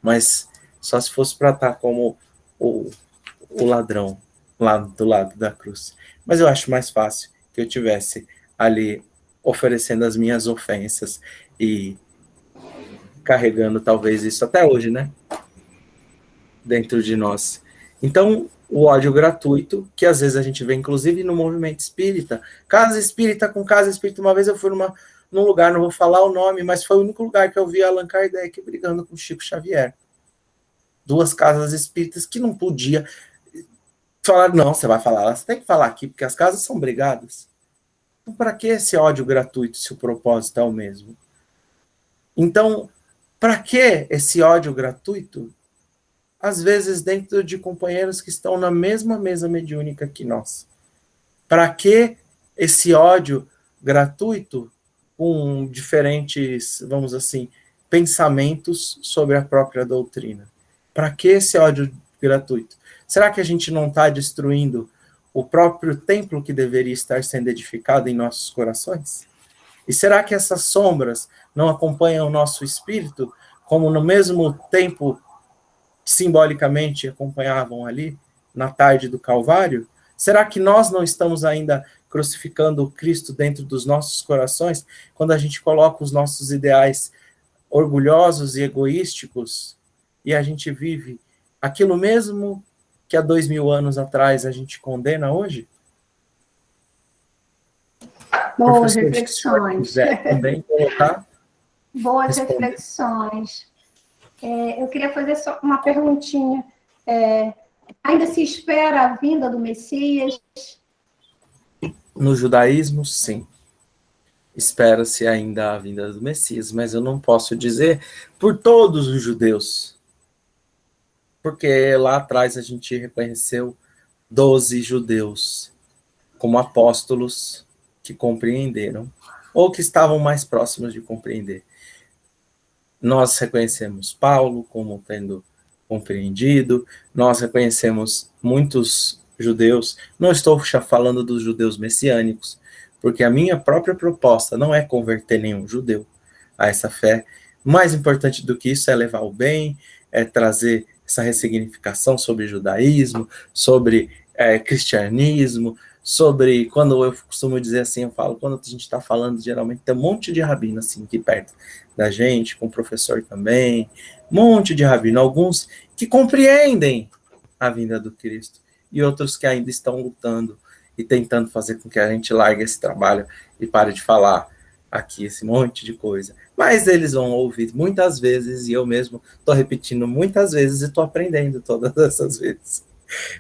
mas só se fosse para estar como o ladrão, lá do lado da cruz. Mas eu acho mais fácil que eu tivesse ali oferecendo as minhas ofensas e carregando talvez isso até hoje, né? Dentro de nós. Então, o ódio gratuito, que às vezes a gente vê, inclusive, no movimento espírita, casa espírita com casa espírita. Uma vez eu fui num lugar, não vou falar o nome, mas foi o único lugar que eu vi Allan Kardec brigando com Chico Xavier. Duas casas espíritas que não podia falar, não, você vai falar lá, você tem que falar aqui, porque as casas são brigadas. Então, para que esse ódio gratuito se o propósito é o mesmo? Então, para que esse ódio gratuito? Às vezes dentro de companheiros que estão na mesma mesa mediúnica que nós. Para que esse ódio gratuito com diferentes, vamos assim, pensamentos sobre a própria doutrina? Para que esse ódio gratuito? Será que a gente não está destruindo o próprio templo que deveria estar sendo edificado em nossos corações? E será que essas sombras não acompanham o nosso espírito, como no mesmo tempo simbolicamente acompanhavam ali na tarde do Calvário? Será que nós não estamos ainda crucificando o Cristo dentro dos nossos corações, quando a gente coloca os nossos ideais orgulhosos e egoísticos e a gente vive aquilo mesmo que há 2000 anos atrás a gente condena hoje? Boas reflexões. Se quiser também colocar. Boas reflexões. Eu queria fazer só uma perguntinha. Ainda se espera a vinda do Messias? No judaísmo, sim. Espera-se ainda a vinda do Messias, mas eu não posso dizer por todos os judeus. Porque lá atrás a gente reconheceu 12 judeus como apóstolos que compreenderam, ou que estavam mais próximos de compreender. Nós reconhecemos Paulo como tendo compreendido, nós reconhecemos muitos judeus, não estou falando dos judeus messiânicos, porque a minha própria proposta não é converter nenhum judeu a essa fé. Mais importante do que isso é levar o bem, é trazer essa ressignificação sobre judaísmo, sobre cristianismo, sobre, quando eu costumo dizer assim, eu falo, quando a gente está falando, geralmente tem um monte de rabino assim aqui perto da gente, com o professor também, um monte de rabino, alguns que compreendem a vinda do Cristo, e outros que ainda estão lutando e tentando fazer com que a gente largue esse trabalho e pare de falar aqui esse monte de coisa. Mas eles vão ouvir muitas vezes, e eu mesmo estou repetindo muitas vezes e estou aprendendo todas essas vezes.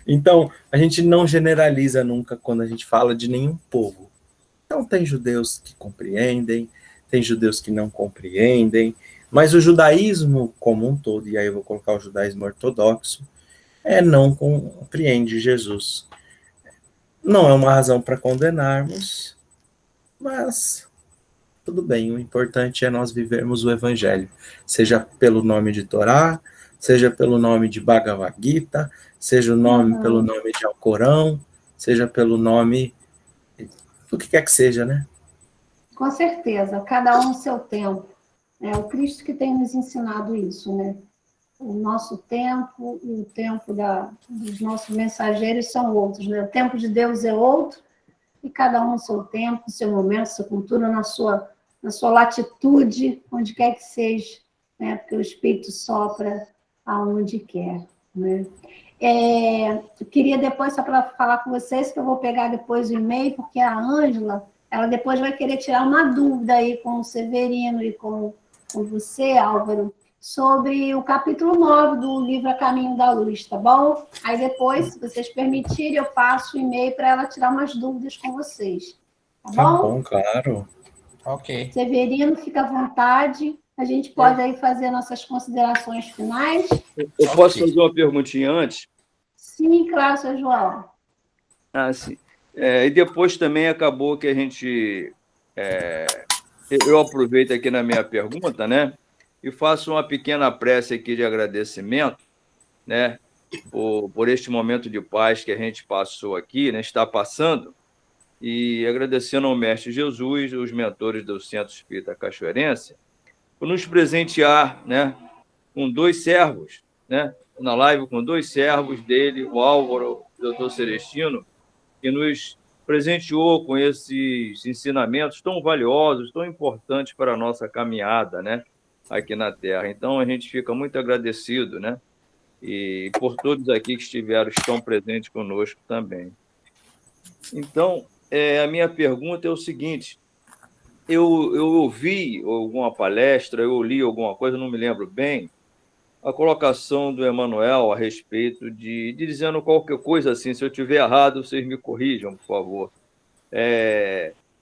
Então, a gente não generaliza nunca quando a gente fala de nenhum povo. Então, tem judeus que compreendem, tem judeus que não compreendem, mas o judaísmo como um todo, e aí eu vou colocar o judaísmo ortodoxo, não compreende Jesus. Não é uma razão para condenarmos, mas tudo bem, o importante é nós vivermos o evangelho, seja pelo nome de Torá, seja pelo nome de Bhagavad Gita, seja pelo nome de Alcorão, seja pelo nome do que quer que seja, né? Com certeza, cada um no seu tempo. É o Cristo que tem nos ensinado isso, né? O nosso tempo e o tempo dos nossos mensageiros são outros, né? O tempo de Deus é outro, e cada um no seu tempo, no seu momento, sua cultura, na sua latitude, onde quer que seja, né? Porque o Espírito sopra aonde quer, né? Eu queria depois, só para falar com vocês, que eu vou pegar depois o e-mail, porque a Ângela, ela depois vai querer tirar uma dúvida aí com o Severino e com você, Álvaro, sobre o capítulo 9 do livro A Caminho da Luz, tá bom? Aí depois, se vocês permitirem, eu passo o e-mail para ela tirar umas dúvidas com vocês, tá bom? Tá bom, claro. Ok. Severino, fica à vontade. A gente pode aí fazer nossas considerações finais. Eu posso fazer uma perguntinha antes? Sim, claro, seu João. Sim. E depois também acabou que a gente... eu aproveito aqui na minha pergunta, né? E faço uma pequena prece aqui de agradecimento, né? Por este momento de paz que a gente passou aqui, né? Está passando. E agradecendo ao Mestre Jesus, os mentores do Centro Espírita Cachoeirense, por nos presentear, né? Com 2 servos, né? Na live com 2 servos dele, o Álvaro e o Dr. Celestino, que nos presenteou com esses ensinamentos tão valiosos, tão importantes para a nossa caminhada, né? Aqui na Terra. Então, a gente fica muito agradecido, né? e por todos aqui que estão presentes conosco também. Então, a minha pergunta é o seguinte: eu ouvi alguma palestra, eu li alguma coisa, não me lembro bem, a colocação do Emanuel a respeito de dizendo qualquer coisa assim. Se eu estiver errado, vocês me corrijam, por favor.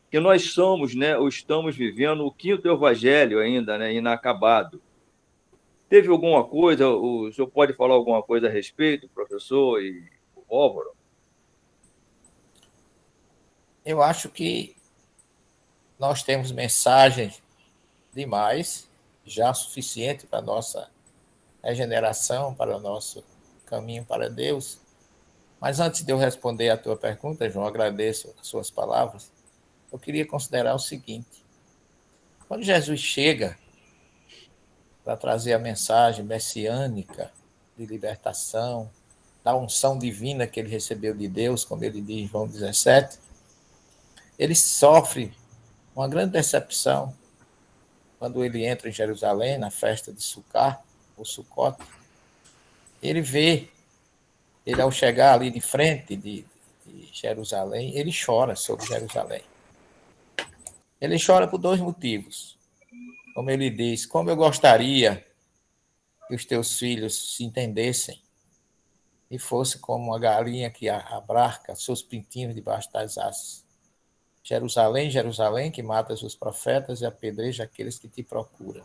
Que nós somos, né, ou estamos vivendo o quinto evangelho ainda, né, inacabado. Teve alguma coisa, o senhor pode falar alguma coisa a respeito, professor e o Álvaro? Eu acho que nós temos mensagem demais, já suficiente para a nossa regeneração, para o nosso caminho para Deus. Mas antes de eu responder a tua pergunta, João, agradeço as suas palavras. Eu queria considerar o seguinte: quando Jesus chega para trazer a mensagem messiânica de libertação, da unção divina que ele recebeu de Deus, como ele diz em João 17, ele sofre uma grande decepção quando ele entra em Jerusalém, na festa de Sukkot, ou Sukkot. Ele ao chegar ali de frente de Jerusalém, ele chora sobre Jerusalém. Ele chora por 2 motivos. Como ele diz: como eu gostaria que os teus filhos se entendessem e fosse como uma galinha que abarca seus pintinhos debaixo das asas. Jerusalém, Jerusalém, que matas os profetas e apedreja aqueles que te procuram.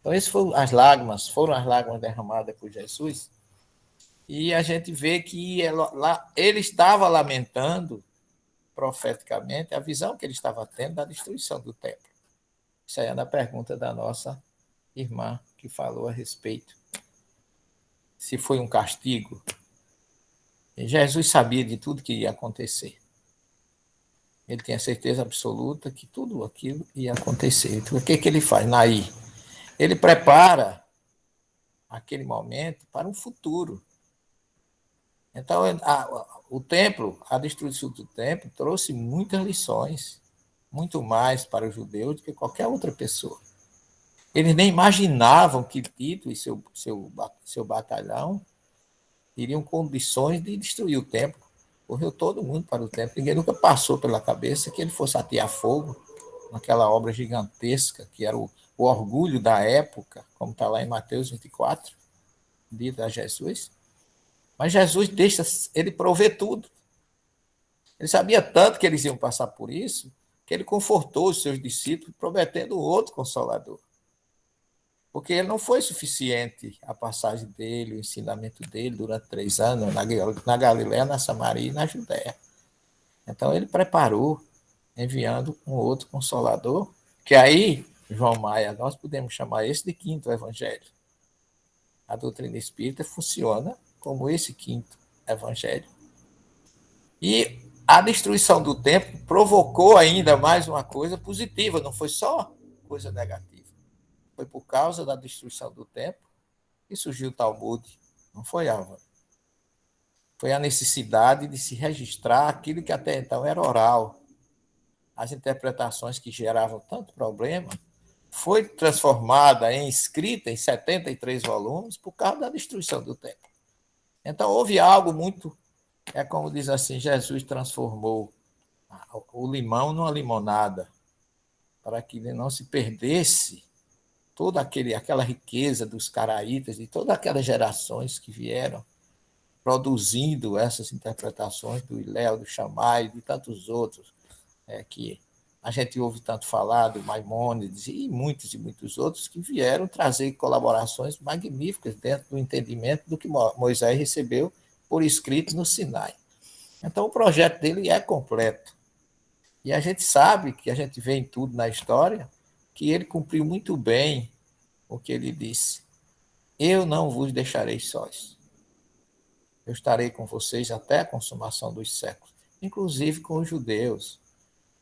Então, essas foram as lágrimas derramadas por Jesus. E a gente vê que ele estava lamentando profeticamente a visão que ele estava tendo da destruição do templo. Isso aí é na pergunta da nossa irmã que falou a respeito. Se foi um castigo. E Jesus sabia de tudo que ia acontecer. Ele tinha certeza absoluta que tudo aquilo ia acontecer. Então, o que ele faz? Naí, ele prepara aquele momento para um futuro. Então, o templo, a destruição do templo, trouxe muitas lições, muito mais para os judeus do que qualquer outra pessoa. Eles nem imaginavam que Tito e seu batalhão teriam condições de destruir o templo. Correu todo mundo para o templo. Ninguém nunca passou pela cabeça que ele fosse atear fogo naquela obra gigantesca, que era o orgulho da época, como está lá em Mateus 24, dito a Jesus. Mas Jesus ele provê tudo. Ele sabia tanto que eles iam passar por isso, que ele confortou os seus discípulos, prometendo outro consolador. Porque ele não foi suficiente a passagem dele, o ensinamento dele durante 3 anos na Galiléia, na Samaria e na Judéia. Então ele preparou, enviando um outro consolador, que aí, João Maia, nós podemos chamar esse de quinto evangelho. A doutrina espírita funciona como esse quinto evangelho. E a destruição do templo provocou ainda mais uma coisa positiva, não foi só coisa negativa. Foi por causa da destruição do templo que surgiu o Talmud, não foi, Álvaro? Foi a necessidade de se registrar aquilo que até então era oral. As interpretações que geravam tanto problema foi transformada em escrita em 73 volumes por causa da destruição do templo. Então, houve algo muito... como diz assim, Jesus transformou o limão numa limonada, para que ele não se perdesse toda aquela riqueza dos caraítas e todas aquelas gerações que vieram produzindo essas interpretações do Hillel, do Shammai e de tantos outros, que a gente ouve tanto falar, do Maimônides e muitos outros que vieram trazer colaborações magníficas dentro do entendimento do que Moisés recebeu por escrito no Sinai. Então, o projeto dele é completo. E a gente sabe, que a gente vê em tudo na história, que ele cumpriu muito bem o que ele disse. Eu não vos deixarei sós. Eu estarei com vocês até a consumação dos séculos, inclusive com os judeus,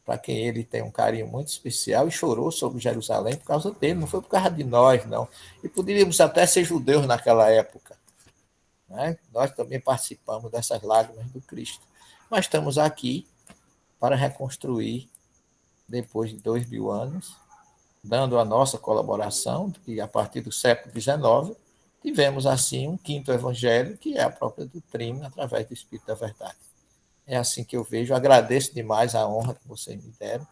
para quem ele tem um carinho muito especial, e chorou sobre Jerusalém por causa dele, não foi por causa de nós, não. E poderíamos até ser judeus naquela época. Né? Nós também participamos dessas lágrimas do Cristo. Mas estamos aqui para reconstruir, depois de 2000 anos, dando a nossa colaboração, que a partir do século XIX tivemos, assim, um quinto evangelho, que é a própria doutrina, através do Espírito da Verdade. É assim que eu vejo. Agradeço demais a honra que vocês me deram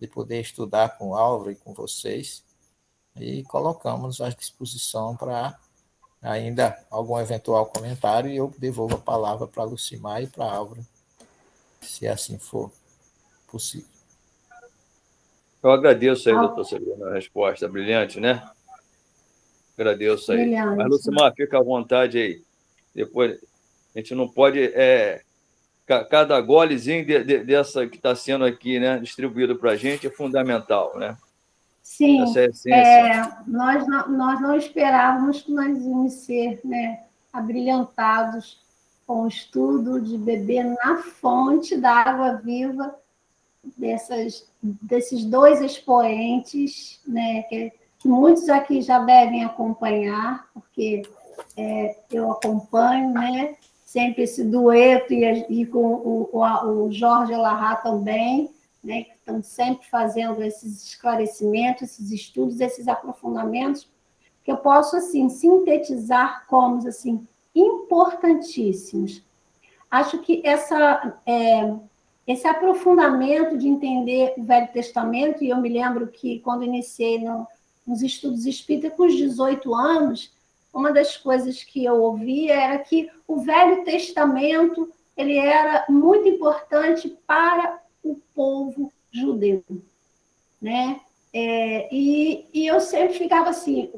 de poder estudar com o Álvaro e com vocês, e colocamos à disposição para ainda algum eventual comentário, e eu devolvo a palavra para a Lucimar e para a Álvaro, se assim for possível. Eu agradeço aí, doutor Celino, a resposta brilhante, né? Agradeço aí. Brilhante. Mas, Lucimar, fica à vontade aí. Depois, a gente não pode... cada golezinho dessa que está sendo aqui, né, distribuído para a gente é fundamental, né? Sim, essa é a essência. Nós não esperávamos que nós íamos ser, né, abrilhantados com o estudo de beber na fonte da água viva desses dois expoentes, né, que muitos aqui já devem acompanhar, porque eu acompanho, né, sempre esse dueto e com o Jorge Larrat também, né, que estão sempre fazendo esses esclarecimentos, esses estudos, esses aprofundamentos, que eu posso, assim, sintetizar como, assim, importantíssimos. Acho que esse aprofundamento de entender o Velho Testamento, e eu me lembro que quando iniciei nos estudos espíritas com os 18 anos, uma das coisas que eu ouvia era que o Velho Testamento ele era muito importante para o povo judeu, né? E eu sempre ficava assim,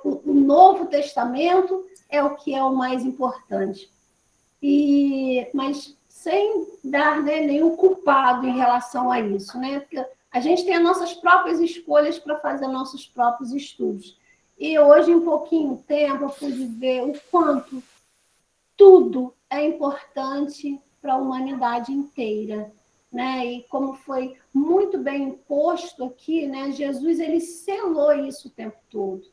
o Novo Testamento é o que é o mais importante. Mas sem dar, né, nenhum culpado em relação a isso, né? Porque a gente tem as nossas próprias escolhas para fazer nossos próprios estudos. E hoje, em pouquinho tempo, eu pude ver o quanto tudo é importante para a humanidade inteira, né? E como foi muito bem posto aqui, né? Jesus ele selou isso o tempo todo,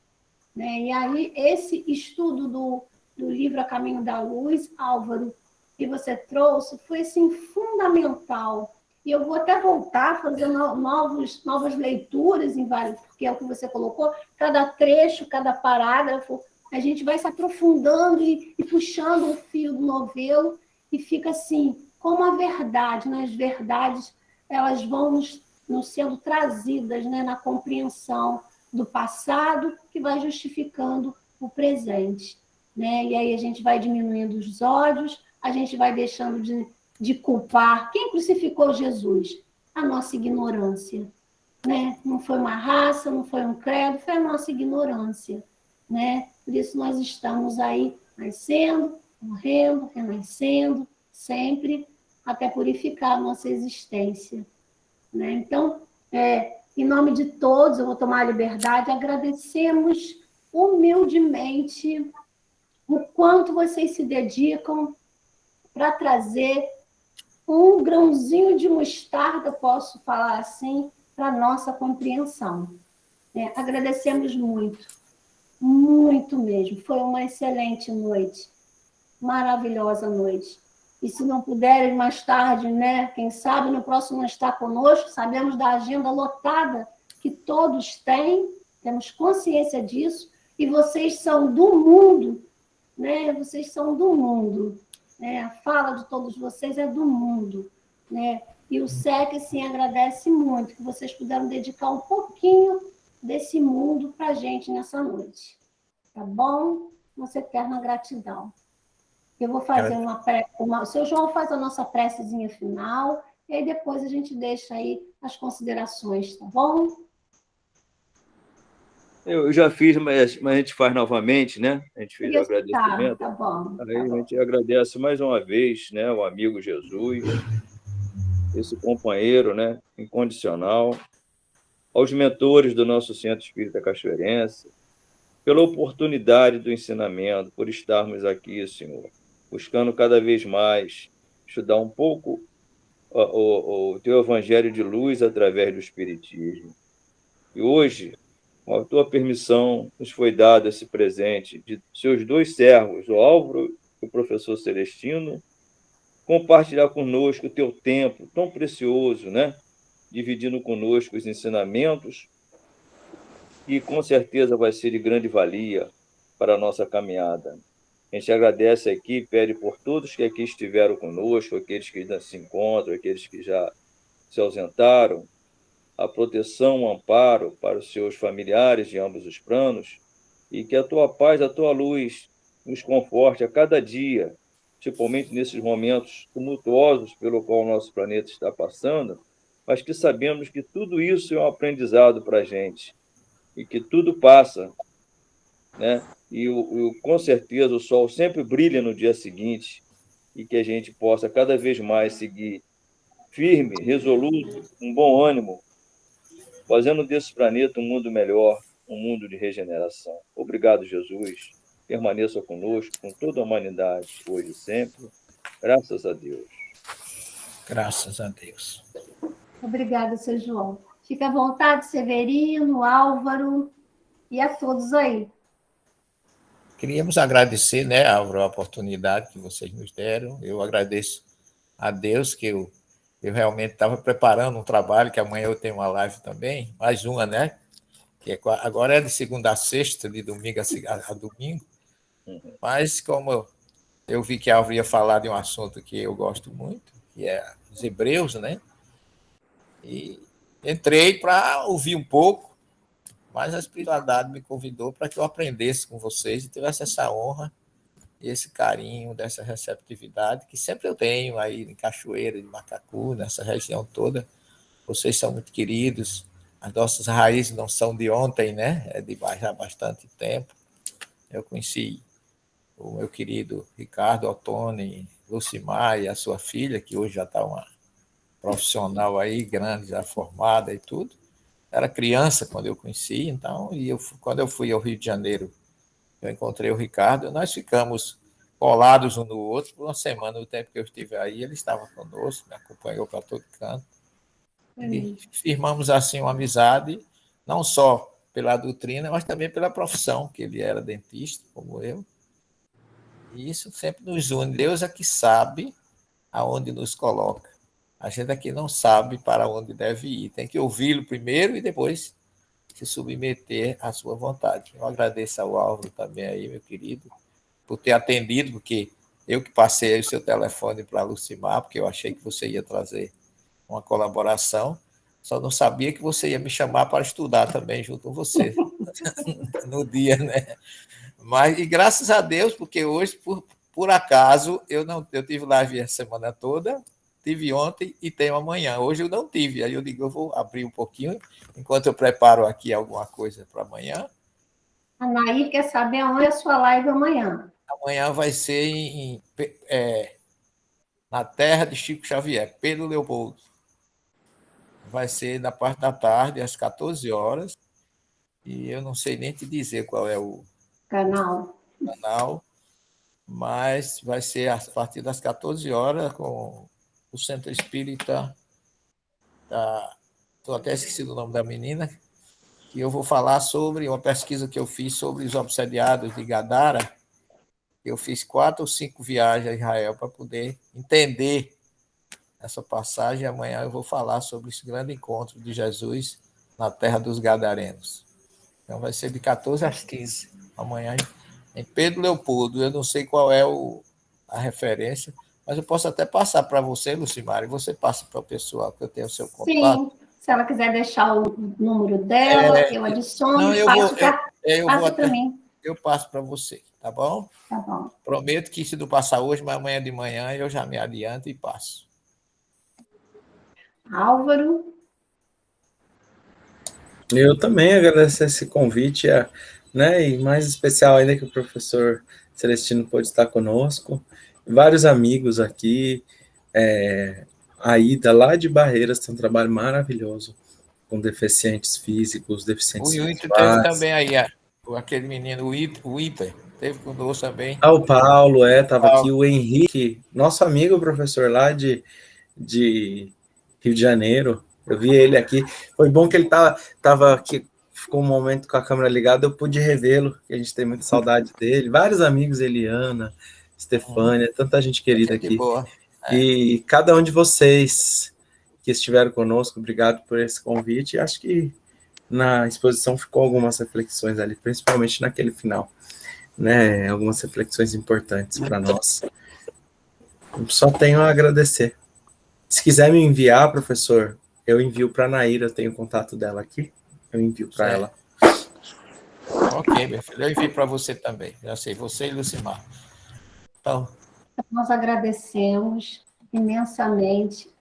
né? E aí esse estudo do livro A Caminho da Luz, Álvaro, que você trouxe, foi assim fundamental. E eu vou até voltar fazendo novas leituras em vários, porque é o que você colocou, cada trecho, cada parágrafo, a gente vai se aprofundando e puxando o fio do novelo e fica assim, como a verdade, né? As verdades, elas vão nos sendo trazidas, né, na compreensão do passado, que vai justificando o presente, né? E aí a gente vai diminuindo os ódios, a gente vai deixando de culpar. Quem crucificou Jesus? A nossa ignorância, né? Não foi uma raça, não foi um credo, foi a nossa ignorância, né? Por isso nós estamos aí nascendo, morrendo, renascendo, sempre, até purificar a nossa existência, né? Então, em nome de todos, eu vou tomar a liberdade, agradecemos humildemente o quanto vocês se dedicam para trazer um grãozinho de mostarda, posso falar assim, para a nossa compreensão. Agradecemos muito, muito mesmo. Foi uma excelente noite, maravilhosa noite. E se não puderem mais tarde, né? Quem sabe no próximo estar conosco, sabemos da agenda lotada que todos têm, temos consciência disso, e vocês são do mundo, né? Vocês são do mundo, né? A fala de todos vocês é do mundo, né? E o SEC, sim, agradece muito que vocês puderam dedicar um pouquinho desse mundo para a gente nessa noite. Tá bom? Nossa eterna gratidão. Eu vou fazer o seu João faz a nossa precezinha final, e aí depois a gente deixa aí as considerações, tá bom? Eu já fiz, mas a gente faz novamente, né? A gente fez o agradecimento. Tá bom. Aí a gente agradece mais uma vez, né, o amigo Jesus, esse companheiro, né, incondicional, aos mentores do nosso Centro Espírita Cachoeirense, pela oportunidade do ensinamento, por estarmos aqui, Senhor, buscando cada vez mais estudar um pouco o Teu Evangelho de luz através do Espiritismo. E hoje, com a Tua permissão, nos foi dado esse presente de seus dois servos, o Álvaro e o professor Celestino, compartilhar conosco o Teu tempo tão precioso, né? Dividindo conosco os ensinamentos, que com certeza vai ser de grande valia para a nossa caminhada. A gente agradece aqui, pede por todos que aqui estiveram conosco, aqueles que ainda se encontram, aqueles que já se ausentaram, a proteção, o amparo para os seus familiares de ambos os planos, e que a tua paz, a tua luz nos conforte a cada dia, principalmente nesses momentos tumultuosos pelo qual o nosso planeta está passando, mas que sabemos que tudo isso é um aprendizado para a gente, e que tudo passa, né? E com certeza o sol sempre brilha no dia seguinte, e que a gente possa cada vez mais seguir firme, resoluto, com bom ânimo, fazendo desse planeta um mundo melhor, um mundo de regeneração. Obrigado, Jesus. Permaneça conosco, com toda a humanidade, hoje e sempre. Graças a Deus. Graças a Deus. Obrigada, seu João. Fica à vontade, Severino, Álvaro e a todos aí. Queríamos agradecer, né, Álvaro, a oportunidade que vocês nos deram. Eu agradeço a Deus que eu realmente estava preparando um trabalho, que amanhã eu tenho uma live também, mais uma, né? Que agora é de segunda a sexta, de domingo a domingo. Mas como eu vi que a Álvaro ia falar de um assunto que eu gosto muito, que é os Hebreus, né? E entrei para ouvir um pouco, mas a espiritualidade me convidou para que eu aprendesse com vocês e tivesse essa honra e esse carinho, dessa receptividade que sempre eu tenho aí em Cachoeira de Macacu, nessa região toda. Vocês são muito queridos, as nossas raízes não são de ontem, né? É de já há bastante tempo. Eu conheci o meu querido Ricardo Ottoni, Lucimar e a sua filha, que hoje já está uma profissional aí, grande, já formada e tudo. Era criança quando eu conheci, então, quando eu fui ao Rio de Janeiro, eu encontrei o Ricardo, nós ficamos colados um no outro por uma semana. No tempo que eu estive aí, ele estava conosco, me acompanhou para todo canto. E firmamos assim uma amizade, não só pela doutrina, mas também pela profissão, que ele era dentista, como eu. E isso sempre nos une. Deus é que sabe aonde nos coloca. A gente aqui não sabe para onde deve ir. Tem que ouvi-lo primeiro e depois se submeter à sua vontade. Eu agradeço ao Álvaro também aí, meu querido, por ter atendido, porque eu que passei o seu telefone para a Lucimar, porque eu achei que você ia trazer uma colaboração, só não sabia que você ia me chamar para estudar também junto com você no dia, né? Mas, e graças a Deus, porque hoje, por acaso, eu tive live a semana toda, tive ontem e tenho amanhã. Hoje eu não tive, aí eu digo, eu vou abrir um pouquinho, enquanto eu preparo aqui alguma coisa para amanhã. A Nair quer saber onde é a sua live amanhã. Amanhã vai ser na terra de Chico Xavier, Pedro Leopoldo. Vai ser na parte da tarde, às 14 horas, e eu não sei nem te dizer qual é o canal, mas vai ser a partir das 14 horas com o Centro Espírita estou até esquecido o nome da menina, que eu vou falar sobre uma pesquisa que eu fiz sobre os obsediados de Gadara. Eu fiz 4 ou 5 viagens a Israel para poder entender essa passagem. Amanhã eu vou falar sobre esse grande encontro de Jesus na terra dos Gadarenos. Então vai ser de 14 às 15. Amanhã em Pedro Leopoldo. Eu não sei qual é a referência, mas eu posso até passar para você, Lucimar, e você passa para o pessoal, que eu tenho o seu contato. Sim, se ela quiser deixar o número dela, eu adiciono e passo para mim. Eu passo para você, tá bom? Tá bom. Prometo que se não passar hoje, mas amanhã de manhã eu já me adianto e passo. Álvaro? Eu também agradeço esse convite, né? E mais especial ainda que o professor Celestino pôde estar conosco. Vários amigos aqui. A Ida, lá de Barreiras, tem um trabalho maravilhoso com deficientes físicos, deficientes visuais. O Ito teve também aí, aquele menino, o Iper, teve conosco também. O Paulo, estava aqui, o Henrique, nosso amigo professor lá de Rio de Janeiro. Eu vi ele aqui. Foi bom que ele estava aqui, ficou um momento com a câmera ligada, eu pude revê-lo, que a gente tem muita saudade dele. Vários amigos, Eliana, Stefânia, tanta gente querida aqui. Boa. E cada um de vocês que estiveram conosco, obrigado por esse convite. Acho que na exposição ficou algumas reflexões ali, principalmente naquele final. né, algumas reflexões importantes para nós. Eu só tenho a agradecer. Se quiser me enviar, professor, eu envio para a Naira, eu tenho o contato dela aqui, eu envio para ela. Ok, meu filho, eu envio para você também, já sei, você e Lucimar. Então, Nós agradecemos imensamente